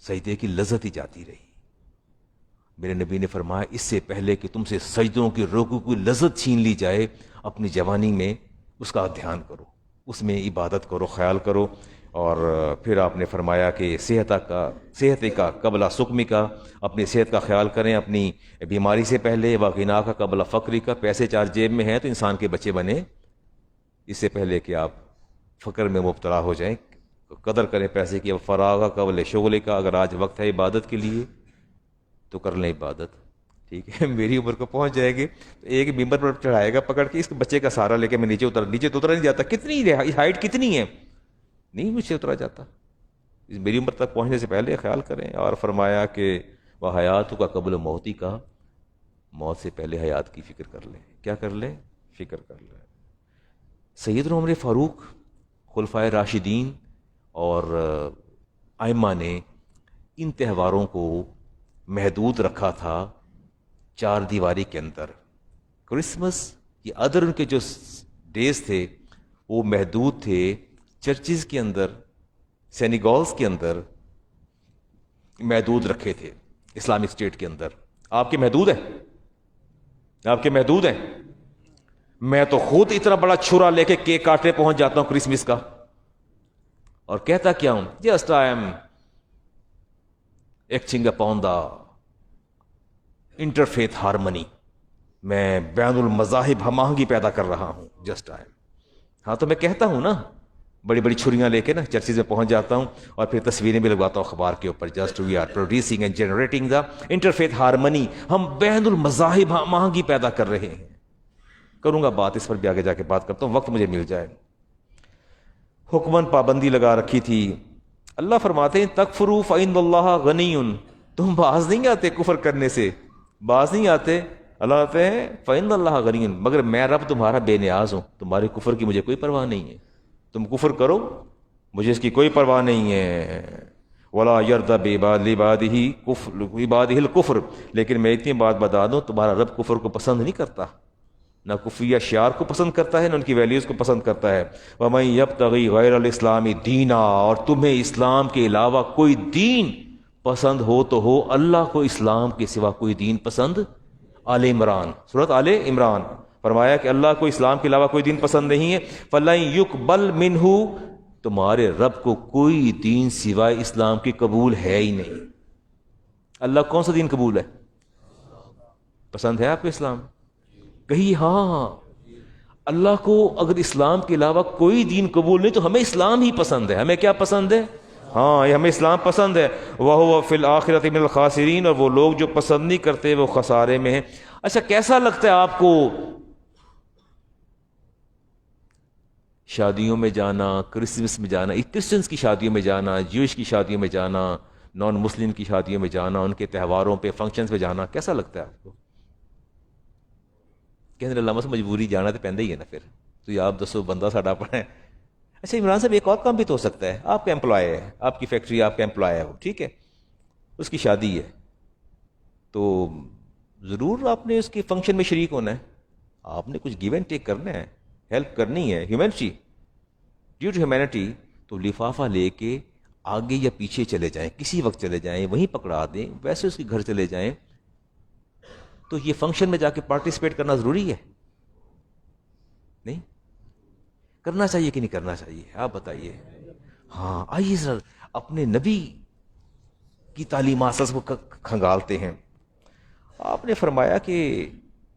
سجدے کی لذت ہی جاتی رہی. میرے نبی نے فرمایا اس سے پہلے کہ تم سے سجدوں کی رکوع کی لذت چھین لی جائے، اپنی جوانی میں اس کا دھیان کرو، اس میں عبادت کرو، خیال کرو. اور پھر آپ نے فرمایا کہ صحت کا قبل سقمی کا، اپنی صحت کا خیال کریں اپنی بیماری سے پہلے. وغنا کا قبل فقری کا، پیسے 4 جیب میں ہیں تو انسان کے بچے بنے اس سے پہلے کہ آپ فقر میں مبتلا ہو جائیں. قدر کریں پیسے کی. فراغ قبل شغل کا، اگر آج وقت ہے عبادت کے لیے تو کر لیں عبادت. ٹھیک ہے، میری عمر کو پہنچ جائے گی تو ایک ممبر پر چڑھائے گا پکڑ کے، اس بچے کا سہارا لے کے میں نیچے تو اترا نہیں جاتا. کتنی ہائٹ کتنی ہے؟ نہیں مجھ سے اترا جاتا. میری عمر تک پہنچنے سے پہلے خیال کریں. اور فرمایا کہ وہ حیات کا قبل موتی کا، موت سے پہلے حیات کی فکر کر لیں. کیا کر لیں؟ فکر کر لیں. سیدنا عمر فاروق، خلفائے راشدین اور ائمہ نے ان تہواروں کو محدود رکھا تھا 4 دیواری کے اندر. کرسمس یہ ادر ان کے جو ڈیز تھے وہ محدود تھے. چرچز کے اندر، سینیگالز کے اندر محدود رکھے تھے. اسلامک اسٹیٹ کے اندر آپ کے محدود ہیں، آپ کے محدود ہیں. میں تو خود اتنا بڑا چھرا لے کے کیک کاٹنے پہنچ جاتا ہوں کرسمس کا، اور کہتا کیا ہوں؟ Just I am acting upon the interfaith harmony. میں بین المذاہب ہم آہنگی پیدا کر رہا ہوں. Just I am. ہاں تو میں کہتا ہوں نا، بڑی بڑی چھریاں لے کے نا چرچز میں پہنچ جاتا ہوں اور پھر تصویریں بھی لگواتا ہوں اخبار کے اوپر. Just we are producing and generating the interfaith harmony. ہم بین المذاہب ہم آہنگی پیدا کر رہے ہیں. کروں گا بات اس پر بھی، آگے جا کے بات کرتا ہوں، وقت مجھے مل جائے. حکمن پابندی لگا رکھی تھی. اللہ فرماتے ہیں تکفروا فإن اللہ غنی. تم باز نہیں آتے کفر کرنے سے، باز نہیں آتے. اللہ کہتے ہیں فإن اللہ غنی، مگر میں رب تمہارا بے نیاز ہوں. تمہارے کفر کی مجھے کوئی پرواہ نہیں ہے. تم کفر کرو، مجھے اس کی کوئی پرواہ نہیں ہے. ولا یرضی بعبادہ الکفر. لیکن میں اتنی بات بتا دوں، تمہارا رب کفر کو پسند نہیں کرتا، نہ کفریہ شعار کو پسند کرتا ہے، نہ ان کی ویلیوز کو پسند کرتا ہے. وَمَن يَبْتَغِي غَيْرَ الْإِسْلَامِ دِينًا. اور تمہیں اسلام کے علاوہ کوئی دین پسند ہو تو ہو، اللہ کو اسلام کے سوا کوئی دین پسند. آل عمران، سورۃ آل عمران. فرمایا کہ اللہ کو اسلام کے علاوہ کوئی دین پسند نہیں ہے. فَلَن يُقْبَلْ مِنْهُ. تمہارے رب کو کوئی دین سوائے اسلام کی قبول ہے ہی نہیں. اللہ کون سا دین قبول ہے؟ پسند ہے آپ کو اسلام؟ کہیے ہاں. اللہ کو اگر اسلام کے علاوہ کوئی دین قبول نہیں تو ہمیں اسلام ہی پسند ہے. ہمیں کیا پسند ہے؟ ہاں، یہ ہمیں اسلام پسند ہے. وَهُوَ فِي الْآخِرَةِ مِنَ الْخَاسِرِينَ. اور وہ لوگ جو پسند نہیں کرتے وہ خسارے میں ہیں. اچھا کیسا لگتا ہے آپ کو شادیوں میں جانا، کرسمس میں جانا، کرسچنس کی شادیوں میں جانا، جیوش کی شادیوں میں جانا، نان مسلم کی شادیوں میں جانا، ان کے تہواروں پہ، فنکشنز پہ جانا کیسا لگتا ہے آپ کو؟ کہنے علامہ سے مجبوری جانا تو پہنتا ہی ہے نا، پھر تو یہ آپ دسو بندہ ساڈا اپنا ہے۔ اچھا عمران صاحب ایک اور کام بھی تو ہو سکتا ہے، آپ کا امپلائی ہے، آپ کی فیکٹری آپ کا امپلائی ہے وہ، ٹھیک ہے، اس کی شادی ہے تو ضرور آپ نے اس کی فنکشن میں شریک ہونا ہے، آپ نے کچھ گیو اینڈ ٹیک کرنا ہے، ہیلپ کرنی ہے، ہیومینٹی، ڈیو ٹو ہیومینٹی۔ تو لفافہ لے کے آگے یا پیچھے چلے جائیں، کسی وقت چلے جائیں، وہیں پکڑا دیں، ویسے اس کے گھر چلے جائیں، تو یہ فنکشن میں جا کے پارٹیسپیٹ کرنا ضروری ہے؟ نہیں کرنا چاہیے کہ نہیں کرنا چاہیے؟ آپ بتائیے۔ ہاں آئیے ذرا اپنے نبی کی تعلیمات کو کھنگالتے ہیں۔ آپ نے فرمایا کہ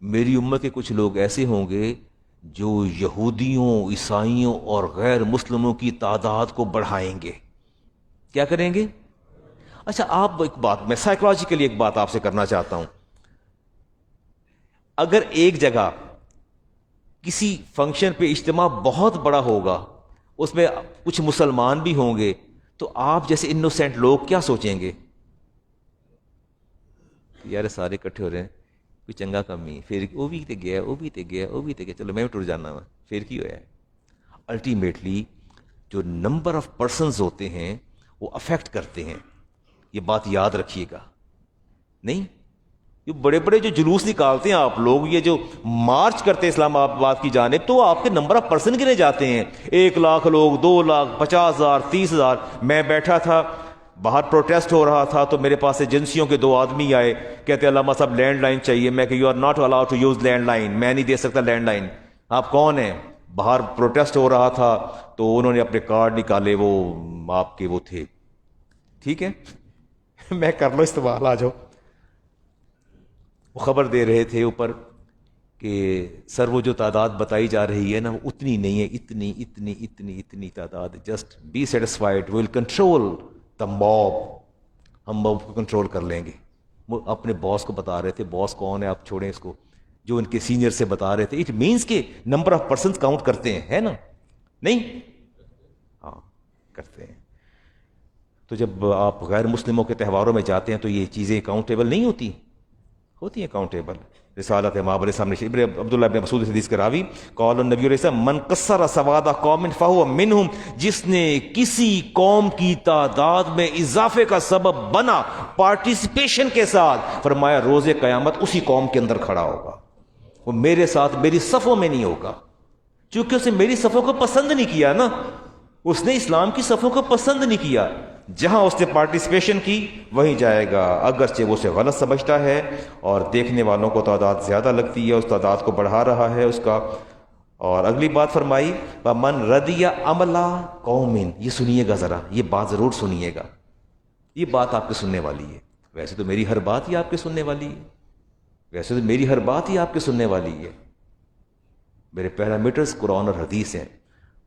میری امت کے کچھ لوگ ایسے ہوں گے جو یہودیوں، عیسائیوں اور غیر مسلموں کی تعداد کو بڑھائیں گے۔ کیا کریں گے؟ اچھا آپ ایک بات، میں سائیکولوجیکلی ایک بات آپ سے کرنا چاہتا ہوں، اگر ایک جگہ کسی فنکشن پہ اجتماع بہت بڑا ہوگا، اس میں کچھ مسلمان بھی ہوں گے، تو آپ جیسے انوسینٹ لوگ کیا سوچیں گے؟ یار سارے اکٹھے ہو رہے ہیں، کوئی چنگا کم نہیں، پھر وہ بھی تے گیا، وہ بھی تے گیا، وہ بھی تے گیا، چلو میں بھی ٹر جانا وا، پھر کی ہوا ہے؟ الٹیمیٹلی جو نمبر آف پرسنز ہوتے ہیں وہ افیکٹ کرتے ہیں، یہ بات یاد رکھیے گا۔ نہیں یہ بڑے بڑے جو جلوس نکالتے ہیں آپ لوگ، یہ جو مارچ کرتے ہیں اسلام آباد کی جانب، تو آپ کے نمبر آف پرسن گنے جاتے ہیں، 1,00,000 لوگ، 2,00,000، 50,000، 30,000۔ میں بیٹھا تھا باہر پروٹیسٹ ہو رہا تھا تو میرے پاس ایجنسیوں کے 2 آدمی آئے، کہتے علامہ صاحب لینڈ لائن چاہیے۔ میں کہ you are not allowed to use land line, میں نہیں دے سکتا لینڈ لائن۔ آپ کون ہیں؟ باہر پروٹیسٹ ہو رہا تھا تو انہوں نے اپنے کارڈ نکالے، وہ آپ کے وہ تھے، ٹھیک ہے میں کر لو استعمال، آ جاؤ۔ وہ خبر دے رہے تھے اوپر کہ سر وہ جو تعداد بتائی جا رہی ہے نا وہ اتنی نہیں ہے، اتنی اتنی اتنی اتنی تعداد، just be satisfied, we will control the mob, ہم موب کو کنٹرول کر لیں گے۔ وہ اپنے باس کو بتا رہے تھے، باس کون ہے آپ چھوڑیں اس کو، جو ان کے سینئر سے بتا رہے تھے۔ اٹ مینس کہ نمبر آف پرسنز کاؤنٹ کرتے ہیں، ہے نا؟ نہیں ہاں کرتے ہیں۔ تو جب آپ غیر مسلموں کے تہواروں میں جاتے ہیں تو یہ چیزیں اکاؤنٹیبل نہیں ہوتی ہیں اکاؤنٹیبل۔ رسالت امام علیہ السلام نے عبداللہ ابن مسعود حدیث کے راوی، قال النبی علیہ السلام من قصر سواد قوم فہو منہم، جس نے کسی قوم کی تعداد میں اضافے کا سبب بنا پارٹیسپیشن کے ساتھ، فرمایا روز قیامت اسی قوم کے اندر کھڑا ہوگا، وہ میرے ساتھ میری صفوں میں نہیں ہوگا، چونکہ اس نے میری صفوں کو پسند نہیں کیا نا، اس نے اسلام کی صفوں کو پسند نہیں کیا۔ جہاں اس نے پارٹیسپیشن کی وہیں جائے گا، اگرچہ وہ اسے غلط سمجھتا ہے اور دیکھنے والوں کو تعداد زیادہ لگتی ہے، اس تعداد کو بڑھا رہا ہے اس کا۔ اور اگلی بات فرمائی وَمَنْ رَضِيَ عَمَلَ قَوْمٍ، یہ سنیے گا ذرا، یہ بات ضرور سنیے گا، یہ بات آپ کے سننے والی ہے۔ ویسے تو میری ہر بات ہی آپ کے سننے والی ہے، ویسے تو میری ہر بات ہی آپ کے سننے والی ہے، میرے پیرامیٹرز قرآن اور حدیث ہیں۔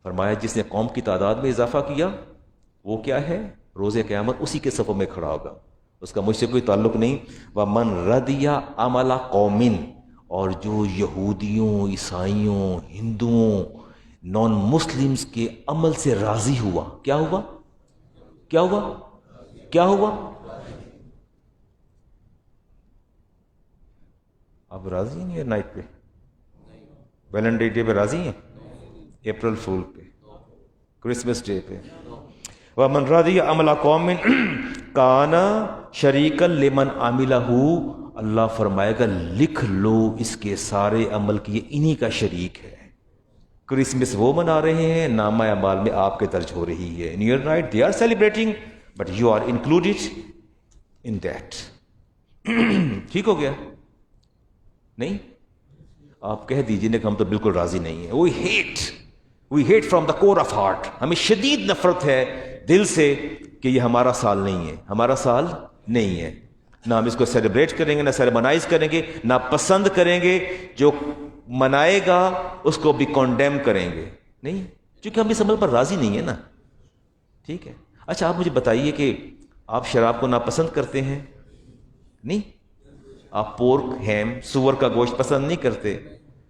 فرمایا جس نے قوم کی تعداد میں اضافہ کیا وہ کیا ہے؟ روز قیامت اسی کے صفوں میں کھڑا ہوگا، اس کا مجھ سے کوئی تعلق نہیں۔ وَمَنْ رَضِيَ عَمَلَ قَوْمٍ، اور جو یہودیوں، عیسائیوں، ہندوؤں، نان مسلمز کے عمل سے راضی ہوا، کیا ہوا؟ کیا ہوا؟ کیا ہوا؟ آپ راضی نہیں ہیں نائٹ پہ؟ ویلنٹائن ڈے پہ راضی ہیں؟ اپریل فول پہ، کرسمس ڈے پہ؟ وَمَنْ رَضِيَ عَمَلَ قَوْمٍ كَانَ شَرِيكًا لِمَنْ عَمِلَهُ، اللہ فرمائے گا لکھ لو اس کے سارے عمل کی، یہ انہی کا شریک ہے۔ کرسمس وہ منا رہے ہیں، نامہ اعمال میں آپ کے درج ہو رہی ہے، near night they are celebrating but you are included in that. ٹھیک ہو گیا؟ نہیں آپ کہہ دیجیے نا کہ ہم تو بالکل راضی نہیں ہیں، we hate from the core of heart, ہمیں شدید نفرت ہے دل سے کہ یہ ہمارا سال نہیں ہے، ہمارا سال نہیں ہے، نہ ہم اس کو سیلیبریٹ کریں گے، نہ سیریمنائز کریں گے، نہ پسند کریں گے، جو منائے گا اس کو بھی کنڈیم کریں گے، نہیں، چونکہ ہم اس عمل پر راضی نہیں ہیں نا۔ ٹھیک ہے، اچھا آپ مجھے بتائیے کہ آپ شراب کو ناپسند کرتے ہیں؟ نہیں، آپ پورک، ہیم، سور کا گوشت پسند نہیں کرتے،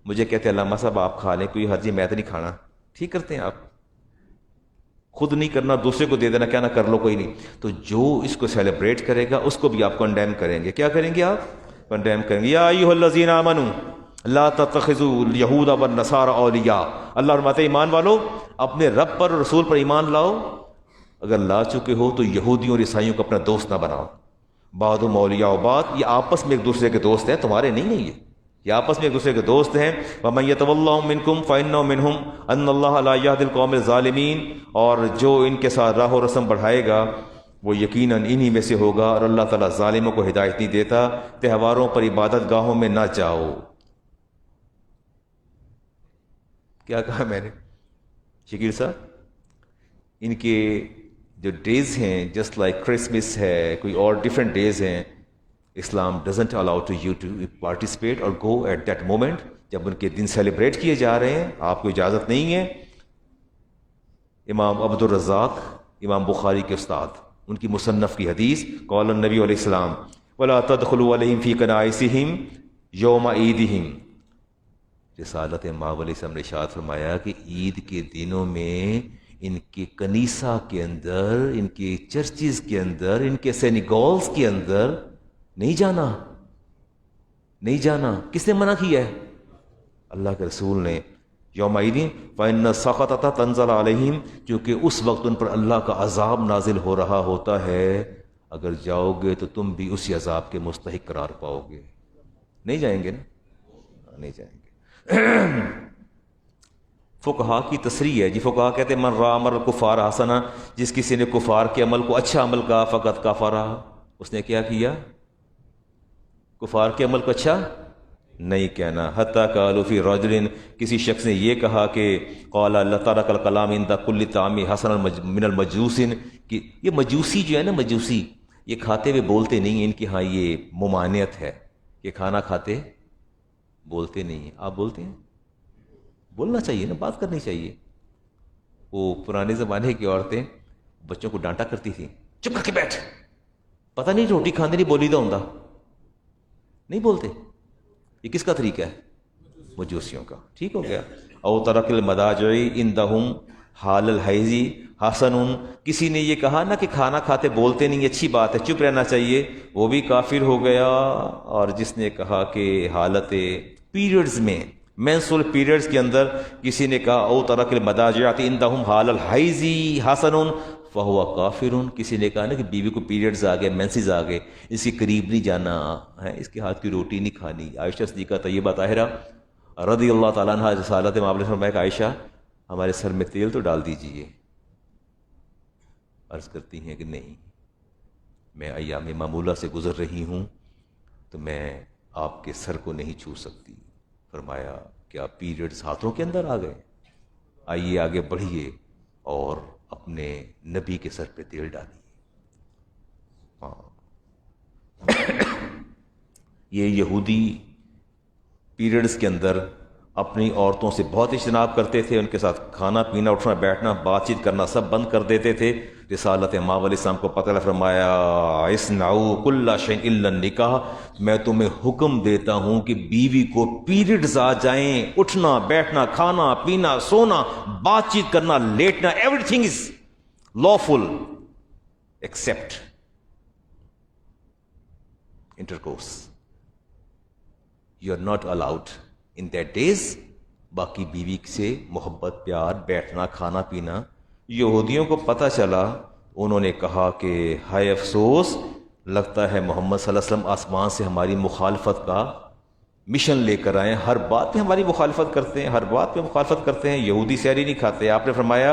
مجھے کہتے علامہ صاحب آپ کھا لیں، کوئی حرج، میں تو نہیں کھانا، ٹھیک کرتے ہیں آپ؟ خود نہیں کرنا، دوسرے کو دے دینا، کیا نہ کر لو کوئی نہیں. تو جو اس کو سیلیبریٹ کرے گا اس کو بھی آپ کنڈیم کریں گے. کیا کریں گے آپ؟ کنڈیم کریں گے. یا ایھا الذین آمنوا لا تتخذوا اليہود والنصارى اولیاء. اللہ فرماتے ہیں ایمان والو اپنے رب پر اور رسول پر ایمان لاؤ، اگر لا چکے ہو تو یہودیوں اور عیسائیوں کو اپنا دوست نہ بناؤ. بعضهم اولیاء بعض، یہ آپس میں ایک دوسرے کے دوست ہیں، تمہارے نہیں ہیں، یہ آپس میں ایک دوسرے کے دوست ہیں. وَمَن يَتَوَلَّهُم مِّنكُمْ فَإِنَّهُ مِنْهُمْ أَنَّ اللَّهَ لَا يَهْدِي الْقَوْمَ الظَّالِمِينَ. اور جو ان کے ساتھ راہ و رسم بڑھائے گا وہ یقیناً انہی میں سے ہوگا، اور اللہ تعالیٰ ظالموں کو ہدایت نہیں دیتا. تہواروں پر عبادت گاہوں میں نہ جاؤ. کیا کہا میں نے شکیل صاحب؟ ان کے جو ڈیز ہیں جسٹ لائک کرسمس ہے، کوئی اور ڈفرینٹ ڈیز ہیں، Islam doesn't allow to you to participate اور گو ایٹ دیٹ مومنٹ. جب ان کے دن سیلیبریٹ کیے جا رہے ہیں آپ کو اجازت نہیں ہے. امام عبد الرزاق امام بخاری کے استاد، ان کی مصنف کی حدیث، قال النبی علیہ السلام ولا تدخلوا علیہم فی کنائسہم یوم عیدہم. رسالت امام علیہ السلام نے ارشاد فرمایا کہ عید کے دنوں میں ان کے کنیسہ کے اندر، ان کے چرچز کے اندر، ان کے سینیگولز کے اندر نہیں جانا، نہیں جانا. کس نے منع کیا ہے؟ اللہ کے رسول نے. یوم عید فإن السخطۃ تنزل علیہم، کیونکہ اس وقت ان پر اللہ کا عذاب نازل ہو رہا ہوتا ہے. اگر جاؤ گے تو تم بھی اسی عذاب کے مستحق قرار پاؤ گے. نہیں جائیں گے نا، نہیں جائیں گے. فقہا کی تصریح ہے جی. فقہا کہتے ہیں من رأى عمل الکفار حسنا، جس کسی نے کفار کے عمل کو اچھا عمل کہا فقط کفر، اس نے کیا کیا؟ کفار کے عمل کو اچھا نہیں کہنا. حتیٰ قالوا فی رجل، کسی شخص نے یہ کہا کہ قال لترک الکلام عند کل طعام حسنا من المجوس، کہ یہ مجوسی جو ہے نا، مجوسی یہ کھاتے ہوئے بولتے نہیں ہیں، ان کی ہاں یہ ممانعت ہے کہ کھانا کھاتے بولتے نہیں ہیں. آپ بولتے ہیں؟ بولنا چاہیے نا، بات کرنی چاہیے. وہ پرانے زمانے کی عورتیں بچوں کو ڈانٹا کرتی تھیں، چپ کر کے بیٹھ، پتہ نہیں روٹی کھانے نہیں بولی دا ہوں، نہیں بولتے. یہ کس کا طریقہ ہے؟ مجوسیوں کا. ٹھیک ہو گیا. او ترک المداجع عندهم حال الحیض حسن، کسی نے یہ کہا نا کہ کھانا کھاتے بولتے نہیں، اچھی بات ہے، چپ رہنا چاہیے، وہ بھی کافر ہو گیا. اور جس نے کہا کہ حالت پیریڈز میں، مینسول پیریڈز کے اندر کسی نے کہا او ترک المداجعات عندهم حال الحیض حسن فہو کافر، کسی نے کہا نا کہ بیوی کو پیریڈز آ گئے، مینسز آ گئے، اس کے قریب نہیں جانا ہے، اس کے ہاتھ کی روٹی نہیں کھانی. عائشہ صدیقہ طیبہ طاہرہ رضی اللہ تعالیٰ عنہ رسالت معاملے میں فرمایا کہ عائشہ ہمارے سر میں تیل تو ڈال دیجئے. عرض کرتی ہیں کہ نہیں، میں ایام معمولہ سے گزر رہی ہوں تو میں آپ کے سر کو نہیں چھو سکتی. فرمایا کیا پیریڈز ہاتھوں کے اندر آ گئے؟ آئیے آگے بڑھیے اور اپنے نبی کے سر پہ تیل ڈالیے. یہ یہودی پیریڈز کے اندر اپنی عورتوں سے بہت اجتناب کرتے تھے، ان کے ساتھ کھانا پینا، اٹھنا بیٹھنا، بات چیت کرنا سب بند کر دیتے تھے. رسالت امام علیہ السلام کو پتہ فرمایا اصنعوا کل شیء الا النکاح، میں تمہیں حکم دیتا ہوں کہ بیوی کو پیریڈز آ جائیں، اٹھنا بیٹھنا، کھانا پینا، سونا، بات چیت کرنا، لیٹنا، everything is lawful except intercourse. You are not allowed in that days. باقی بیوی سے محبت، پیار، بیٹھنا، کھانا پینا. یہودیوں کو پتہ چلا، انہوں نے کہا کہ ہائے افسوس، لگتا ہے محمد صلی اللہ علیہ وسلم آسمان سے ہماری مخالفت کا مشن لے کر آئے ہیں، ہر بات پہ ہماری مخالفت کرتے ہیں، ہر بات پہ مخالفت کرتے ہیں. یہودی سحری نہیں کھاتے. آپ نے فرمایا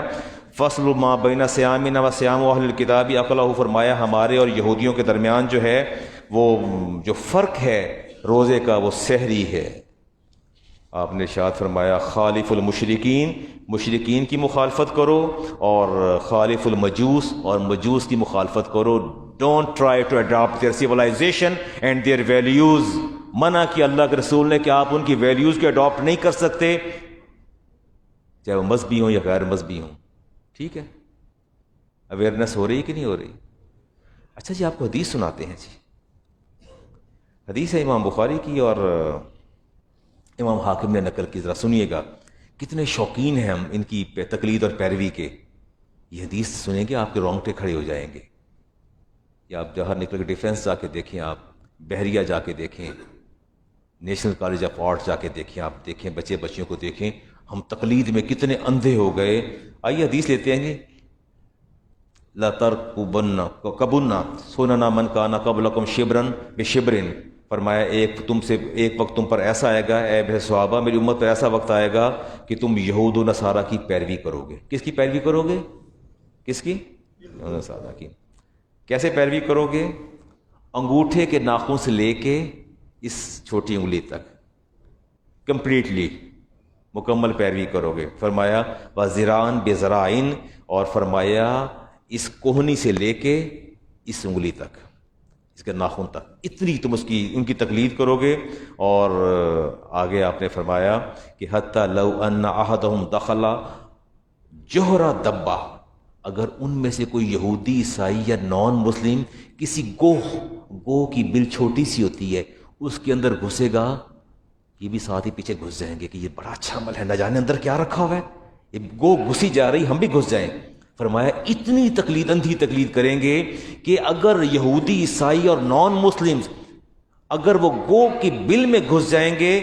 فصل ما بین صیامنا و صیام اہل الکتاب اقلہ، فرمایا ہمارے اور یہودیوں کے درمیان جو ہے وہ جو فرق ہے روزے کا وہ سحری ہے. آپ نے ارشاد فرمایا خالف المشرکین، مشرکین کی مخالفت کرو، اور خالف المجوس، اور مجوس کی مخالفت کرو. Don't try to adopt their civilization and their values. منع کیا اللہ کے رسول نے کہ آپ ان کی ویلیوز کو اڈاپٹ نہیں کر سکتے، چاہے وہ مذہبی ہوں یا غیر مذہبی ہوں. ٹھیک ہے، اویئرنیس ہو رہی ہے کہ نہیں ہو رہی؟ اچھا جی، آپ کو حدیث سناتے ہیں جی. حدیث ہے امام بخاری کی اور امام حاکم نے نقل کی، ذرا سنیے گا. کتنے شوقین ہیں ہم ان کی تقلید اور پیروی کے. یہ حدیث سنیں گے آپ کے رونگٹے کھڑے ہو جائیں گے. یا آپ جہاں نکل کے ڈیفینس جا کے دیکھیں، آپ بحریہ جا کے دیکھیں، نیشنل کالج آف آرٹ جا کے دیکھیں، آپ دیکھیں بچے بچیوں کو دیکھیں، ہم تقلید میں کتنے اندھے ہو گئے. آئیے حدیث لیتے ہیں. لا ترکبن سنن من کان قبلکم شبرا بشبر. فرمایا ایک وقت تم پر ایسا آئے گا اے صحابہ، میری امت پر ایسا وقت آئے گا کہ تم یہود و نصارہ کی پیروی کرو گے. کس کی پیروی کرو گے؟ کس کی؟ یہود و نصارہ کی. کیسے پیروی کرو گے؟ انگوٹھے کے ناخن سے لے کے اس چھوٹی انگلی تک کمپلیٹلی مکمل پیروی کرو گے. فرمایا وَذِرَاعًا بِذَرَاعٍ، اور فرمایا اس کوہنی سے لے کے اس انگلی تک، اس کے ناخن تک، اتنی تم ان کی تقلید کرو گے. اور آگے آپ نے فرمایا کہ حتی لو ان احدہم دخل جوہر دبہ، اگر ان میں سے کوئی یہودی عیسائی یا نان مسلم کسی گوہ کی بل چھوٹی سی ہوتی ہے اس کے اندر گھسے گا، یہ بھی ساتھ ہی پیچھے گھس جائیں گے کہ یہ بڑا اچھا عمل ہے، نہ جانے اندر کیا رکھا ہوا ہے، یہ گوہ گھسی جا رہی، ہم بھی گھس جائیں. فرمایا اتنی تقلید، اندھی تقلید کریں گے کہ اگر یہودی عیسائی اور نان مسلم اگر وہ گوہ کی بل میں گھس جائیں گے،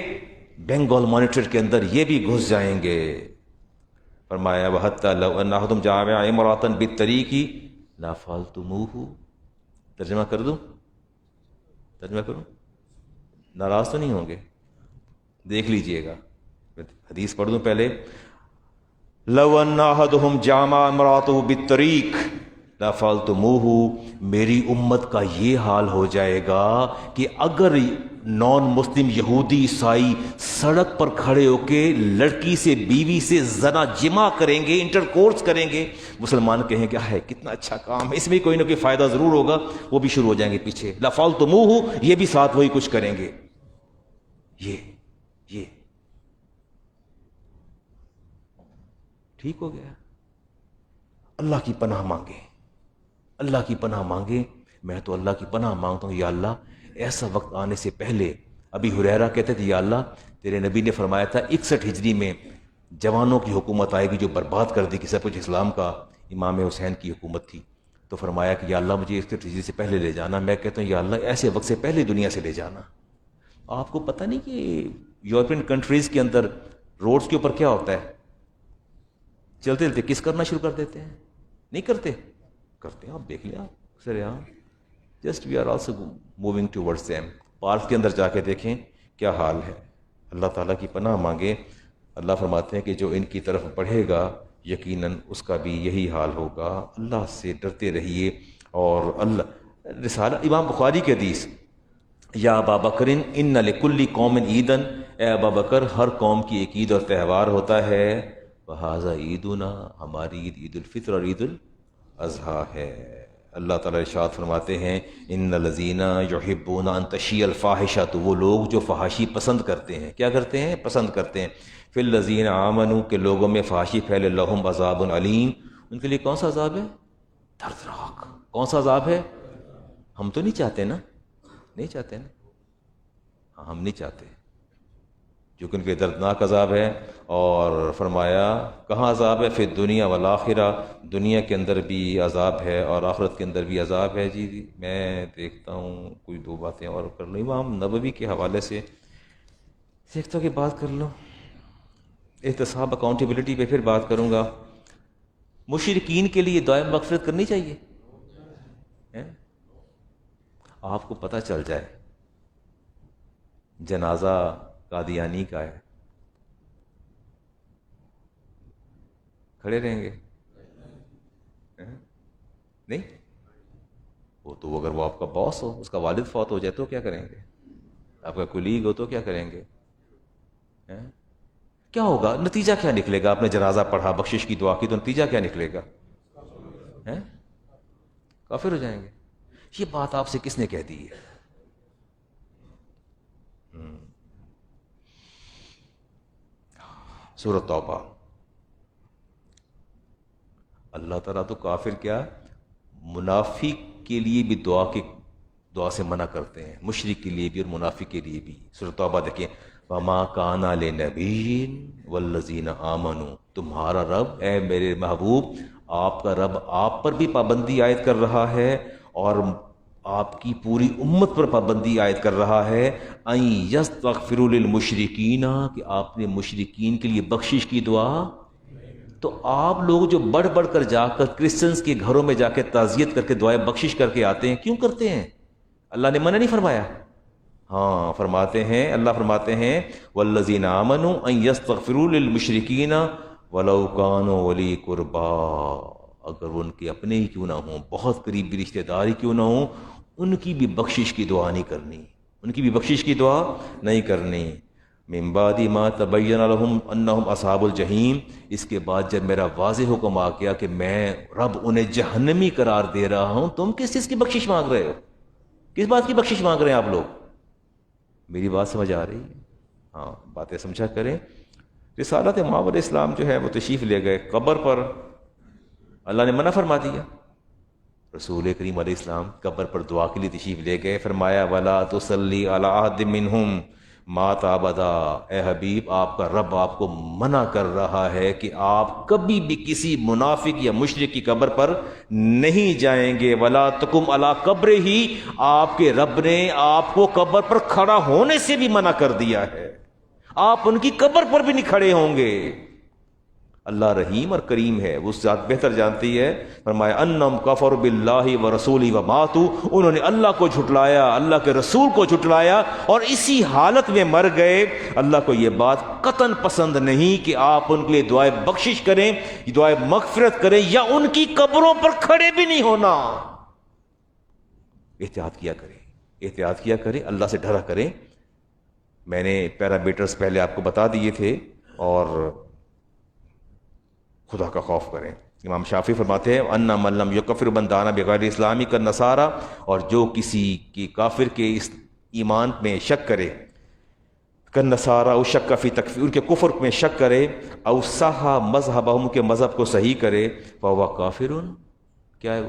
بنگال مانیٹر کے اندر یہ بھی گھس جائیں گے. فرمایا وَحَتَّى لَوْ أَنَّ أَحَدَهُمْ جَامِعَ امْرَأَةً بِالطَّرِيقِ لَفَعَلْتُمُوهُ. ترجمہ کر دوں؟ ترجمہ کروں؟ ناراض تو نہیں ہوں گے؟ دیکھ لیجئے گا، حدیث پڑھ دوں پہلے. لَوْ أَنَّ أَحَدَهُمْ جَامَعَ امْرَأَتَهُ بِالطَّرِيقِ لَفَعَلْتُمُوهُ. میری امت کا یہ حال ہو جائے گا کہ اگر نان مسلم یہودی عیسائی سڑک پر کھڑے ہو کے لڑکی سے، بیوی سے زنا جمع کریں گے، انٹرکورس کریں گے، مسلمان کہیں کہ ہے کتنا اچھا کام ہے، اس میں کوئی نہ کوئی فائدہ ضرور ہوگا، وہ بھی شروع ہو جائیں گے پیچھے. لَفَعَلْتُمُوهُ، یہ بھی ساتھ وہی کچھ کریں گے. یہ ٹھیک ہو گیا. اللہ کی پناہ مانگے، اللہ کی پناہ مانگے. میں تو اللہ کی پناہ مانگتا ہوں، یا اللہ ایسا وقت آنے سے پہلے. ابی ہریرہ کہتے تھے یا اللہ تیرے نبی نے فرمایا تھا 61 ہجری میں جوانوں کی حکومت آئے گی جو برباد کر دے گی سب کچھ. اسلام کا امام حسین کی حکومت تھی. تو فرمایا کہ یا اللہ مجھے 61 ہجری سے پہلے لے جانا. میں کہتا ہوں یا اللہ ایسے وقت سے پہلے دنیا سے لے جانا. آپ کو پتہ نہیں کہ یورپین کنٹریز کے اندر روڈز کے اوپر کیا ہوتا ہے؟ چلتے چلتے کس کرنا شروع کر دیتے ہیں؟ نہیں کرتے ہیں. آپ دیکھ لیں، آپ سر یہاں just we are also moving towards them. Park کے اندر جا کے دیکھیں کیا حال ہے. اللہ تعالیٰ کی پناہ مانگے. اللہ فرماتے ہیں کہ جو ان کی طرف بڑھے گا یقیناً اس کا بھی یہی حال ہوگا. اللہ سے ڈرتے رہیے. اور اللہ رسالہ امام بخاری کی حدیث، یا ابا بکر ان لکل قوم عیدن، اے ابا بکر ہر قوم کی ایک عید اور تہوار ہوتا ہے. وہذا عیدنا، ہماری عید عید الفطر اور عید الاضحیٰ ہے. اللہ تعالیٰ ارشاد فرماتے ہیں ان الذین یحبون ان تشیع الفاحشہ، تو وہ لوگ جو فحاشی پسند کرتے ہیں. کیا کرتے ہیں؟ پسند کرتے ہیں. فی الذین آمنوا، کہ لوگوں میں فحاشی پھیلے، لہم عذاب علیم، ان کے لیے کون سا عذاب ہے؟ دردناک. کون سا عذاب ہے؟ ہم تو نہیں چاہتے نا، نہیں چاہتے نا، ہاں ہم نہیں چاہتے، کیونکہ ان کے دردناک عذاب ہے. اور فرمایا کہاں عذاب ہے؟ فی الدنیا والآخرہ، دنیا کے اندر بھی عذاب ہے اور آخرت کے اندر بھی عذاب ہے. جی میں دیکھتا ہوں کوئی دو باتیں اور کر لوں. امام نبوی کے حوالے سے دیکھتا ہوں کہ بات کر لوں. احتساب اکاؤنٹیبلٹی پہ پھر بات کروں گا. مشرکین کے لیے دعائے مغفرت کرنی چاہیے. آپ کو پتہ چل جائے جنازہ قادیانی کا ہے، کھڑے رہیں گے؟ نہیں، وہ تو اگر وہ آپ کا باس ہو، اس کا والد فوت ہو جائے تو کیا کریں گے؟ آپ کا کولیگ ہو تو کیا کریں گے؟ کیا ہوگا؟ نتیجہ کیا نکلے گا؟ آپ نے جنازہ پڑھا، بخشش کی دعا کی، تو نتیجہ کیا نکلے گا؟ کافر ہو جائیں گے. یہ بات آپ سے کس نے کہہ دی ہے؟ سورۃ توبہ. اللہ تعالیٰ تو کافر کیا، منافق کے لیے بھی دعا کے دعا سے منع کرتے ہیں، مشرک کے لیے بھی اور منافق کے لیے بھی۔ سورۃ توبہ دیکھیں، وَمَا كَانَ لِنَبِيٍّ وَالَّذِينَ آمَنُوا، تمہارا رب اے میرے محبوب، آپ کا رب آپ پر بھی پابندی عائد کر رہا ہے اور آپ کی پوری امت پر پابندی عائد کر رہا ہے، اَن يَسْتَغْفِرُوا لِلْمُشْرِكِينَ، کہ آپ نے مشرکین کے لیے بخشش کی دعا۔ تو آپ لوگ جو بڑھ بڑھ کر جا کر کرسچنز کے گھروں میں جا کے تعزیت کر کے دعائیں بخشش کر کے آتے ہیں، کیوں کرتے ہیں؟ اللہ نے منع نہیں فرمایا؟ ہاں فرماتے ہیں، اللہ فرماتے ہیں والذین آمنوا ان یستغفروا للمشرکین ولو کانوا ولی قربا، اگر وہ ان کے اپنے ہی کیوں نہ ہوں، بہت قریبی رشتہ دار ہی کیوں نہ ہوں، ان کی بھی بخشش کی دعا نہیں کرنی، ان کی بھی بخشش کی دعا نہیں کرنی۔ من بعد ما تبین لهم انہم اصحاب الجحیم، اس کے بعد جب میرا واضح حکم آ گیا کہ میں رب انہیں جہنمی قرار دے رہا ہوں، تم کس چیز کی بخشش مانگ رہے ہو؟ کس بات کی بخشش مانگ رہے ہیں آپ لوگ؟ میری بات سمجھ آ رہی ہے؟ ہاں باتیں سمجھا کریں۔ رسالت مآب علیہ السلام جو ہے وہ تشریف لے گئے قبر پر، اللہ نے منع فرما دیا۔ رسول کریم علیہ السلام قبر پر دعا کے لیے تشریف لے گئے، فرمایا وَلَا تُصَلِّ عَلَىٰ أَحَدٍ مِّنْهُمْ مَاتَ أَبَدًا، اے حبیب آپ کا رب آپ کو منع کر رہا ہے کہ آپ کبھی بھی کسی منافق یا مشرک کی قبر پر نہیں جائیں گے۔ وَلَا تَقُمْ عَلَىٰ قَبْرِهِ، آپ کے رب نے آپ کو قبر پر کھڑا ہونے سے بھی منع کر دیا ہے، آپ ان کی قبر پر بھی نہیں کھڑے ہوں گے۔ اللہ رحیم اور کریم ہے، وہ ذات بہتر جانتی ہے۔ فرمایا انہم کفروا باللہ ورسولہ وماتوا، انہوں نے اللہ کو جھٹلایا، اللہ کے رسول کو جھٹلایا اور اسی حالت میں مر گئے۔ اللہ کو یہ بات قطعاً پسند نہیں کہ آپ ان کے لیے دعائیں بخشش کریں، دعائیں مغفرت کریں، یا ان کی قبروں پر کھڑے بھی نہیں ہونا۔ احتیاط کیا کریں، احتیاط کیا کریں، اللہ سے ڈرا کریں۔ میں نے پیرامیٹرز پہلے آپ کو بتا دیے تھے، اور خدا کا خوف کریں۔ امام شافعی فرماتے ہیں ان من لم یکفر من دان بغیر اسلامی کالنصارى، اور جو کسی کی کافر کے اس ایمان میں شک کرے، کالنصارى او شک فی تکفیر، ان کے کفر میں شک کرے، او صح مذہبہم، کے مذہب کو صحیح کرے، فهو کافر، کیا ہے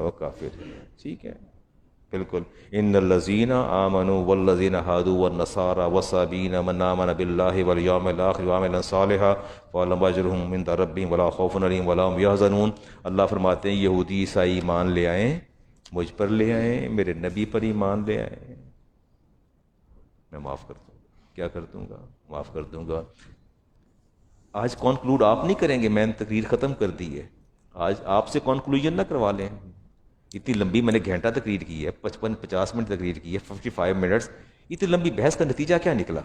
وہ کافر ہے۔ ٹھیک ہے، بالکل۔ ان الذین آمنوا والذین ہادوا والنصارى والصابئین من آمن باللہ والیوم الآخر وعمل صالحا فلهم اجرهم عند ربهم ولا خوف علیہم ولا هم یحزنون۔ اللہ فرماتے ہیں یہودی عیسائی ایمان لے آئیں، مجھ پر لے آئیں، میرے نبی پر ایمان لے آئیں، میں معاف کر دوں گا، کیا کر دوں گا؟ معاف کر دوں گا۔ آج کنکلوڈ آپ نہیں کریں گے، میں نے تقریر ختم کر دی ہے، آج آپ سے کنکلوژن نہ کروا لیں۔ اتنی لمبی میں نے گھنٹہ تقریر کی ہے، 55-50 منٹ تقریر کی ہے، 55 منٹس، اتنی لمبی بحث کا نتیجہ کیا نکلا؟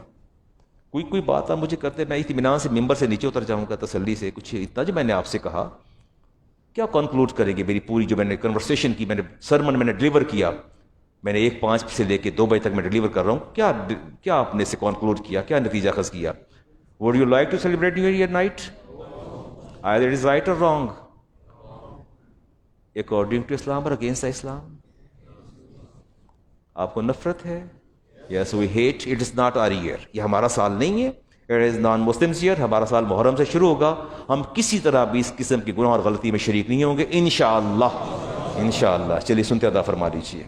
کوئی بات آپ مجھے کرتے، میں اطمینان سے ممبر سے نیچے اتر جاؤں گا تسلی سے، کچھ اتنا جو میں نے آپ سے کہا کیا کنکلوڈ کریں گے؟ میری پوری جو میں نے کنورسیشن کی، میں نے سرمن میں نے ڈلیور کیا، میں نے 1:05 سے لے کے 2 بجے تک میں ڈلیور کر رہا ہوں، کیا آپ نے سے کنکلوڈ کیا؟ کیا نتیجہ خاص کیا؟ Would you like to celebrate new year night? either it is right or wrong according to Islam or against the Islam؟ آپ کو نفرت ہے؟ Yes, we hate, it is not our year، یہ ہمارا سال نہیں ہے، it is non-Muslims year، ہمارا سال محرم سے شروع ہوگا، ہم کسی طرح بھی اس قسم کی گناہ اور غلطی میں شریک نہیں ہوں گے انشاءاللہ، انشاءاللہ۔ چلیے سنتے ادا فرما دیجیے۔